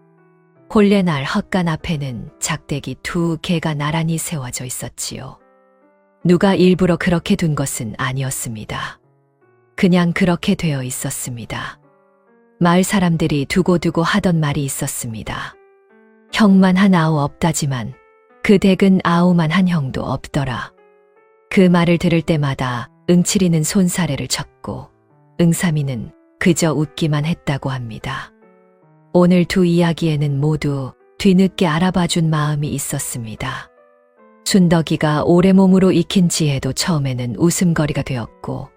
혼례날 헛간 앞에는 작대기 2개가 나란히 세워져 있었지요. 누가 일부러 그렇게 둔 것은 아니었습니다. 그냥 그렇게 되어 있었습니다. 마을 사람들이 두고두고 하던 말이 있었습니다. 형만 한 아우 없다지만 그 댁은 아우만 한 형도 없더라. 그 말을 들을 때마다 응칠이는 손사래를 쳤고 응삼이는 그저 웃기만 했다고 합니다. 오늘 두 이야기에는 모두 뒤늦게 알아봐준 마음이 있었습니다. 순덕이가 오래 몸으로 익힌 지혜도 처음에는 웃음거리가 되었고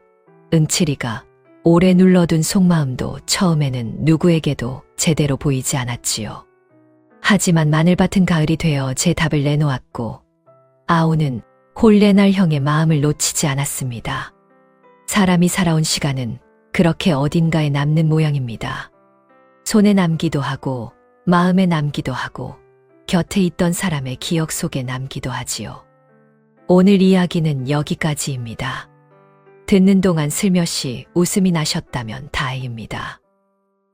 응칠이가 오래 눌러둔 속마음도 처음에는 누구에게도 제대로 보이지 않았지요. 하지만 마늘밭은 가을이 되어 제 답을 내놓았고 아우는 홀레날 형의 마음을 놓치지 않았습니다. 사람이 살아온 시간은 그렇게 어딘가에 남는 모양입니다. 손에 남기도 하고 마음에 남기도 하고 곁에 있던 사람의 기억 속에 남기도 하지요. 오늘 이야기는 여기까지입니다. 듣는 동안 슬며시 웃음이 나셨다면 다행입니다.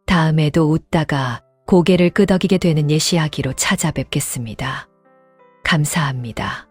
다음에도 웃다가 고개를 끄덕이게 되는 예시이야기로 찾아뵙겠습니다. 감사합니다.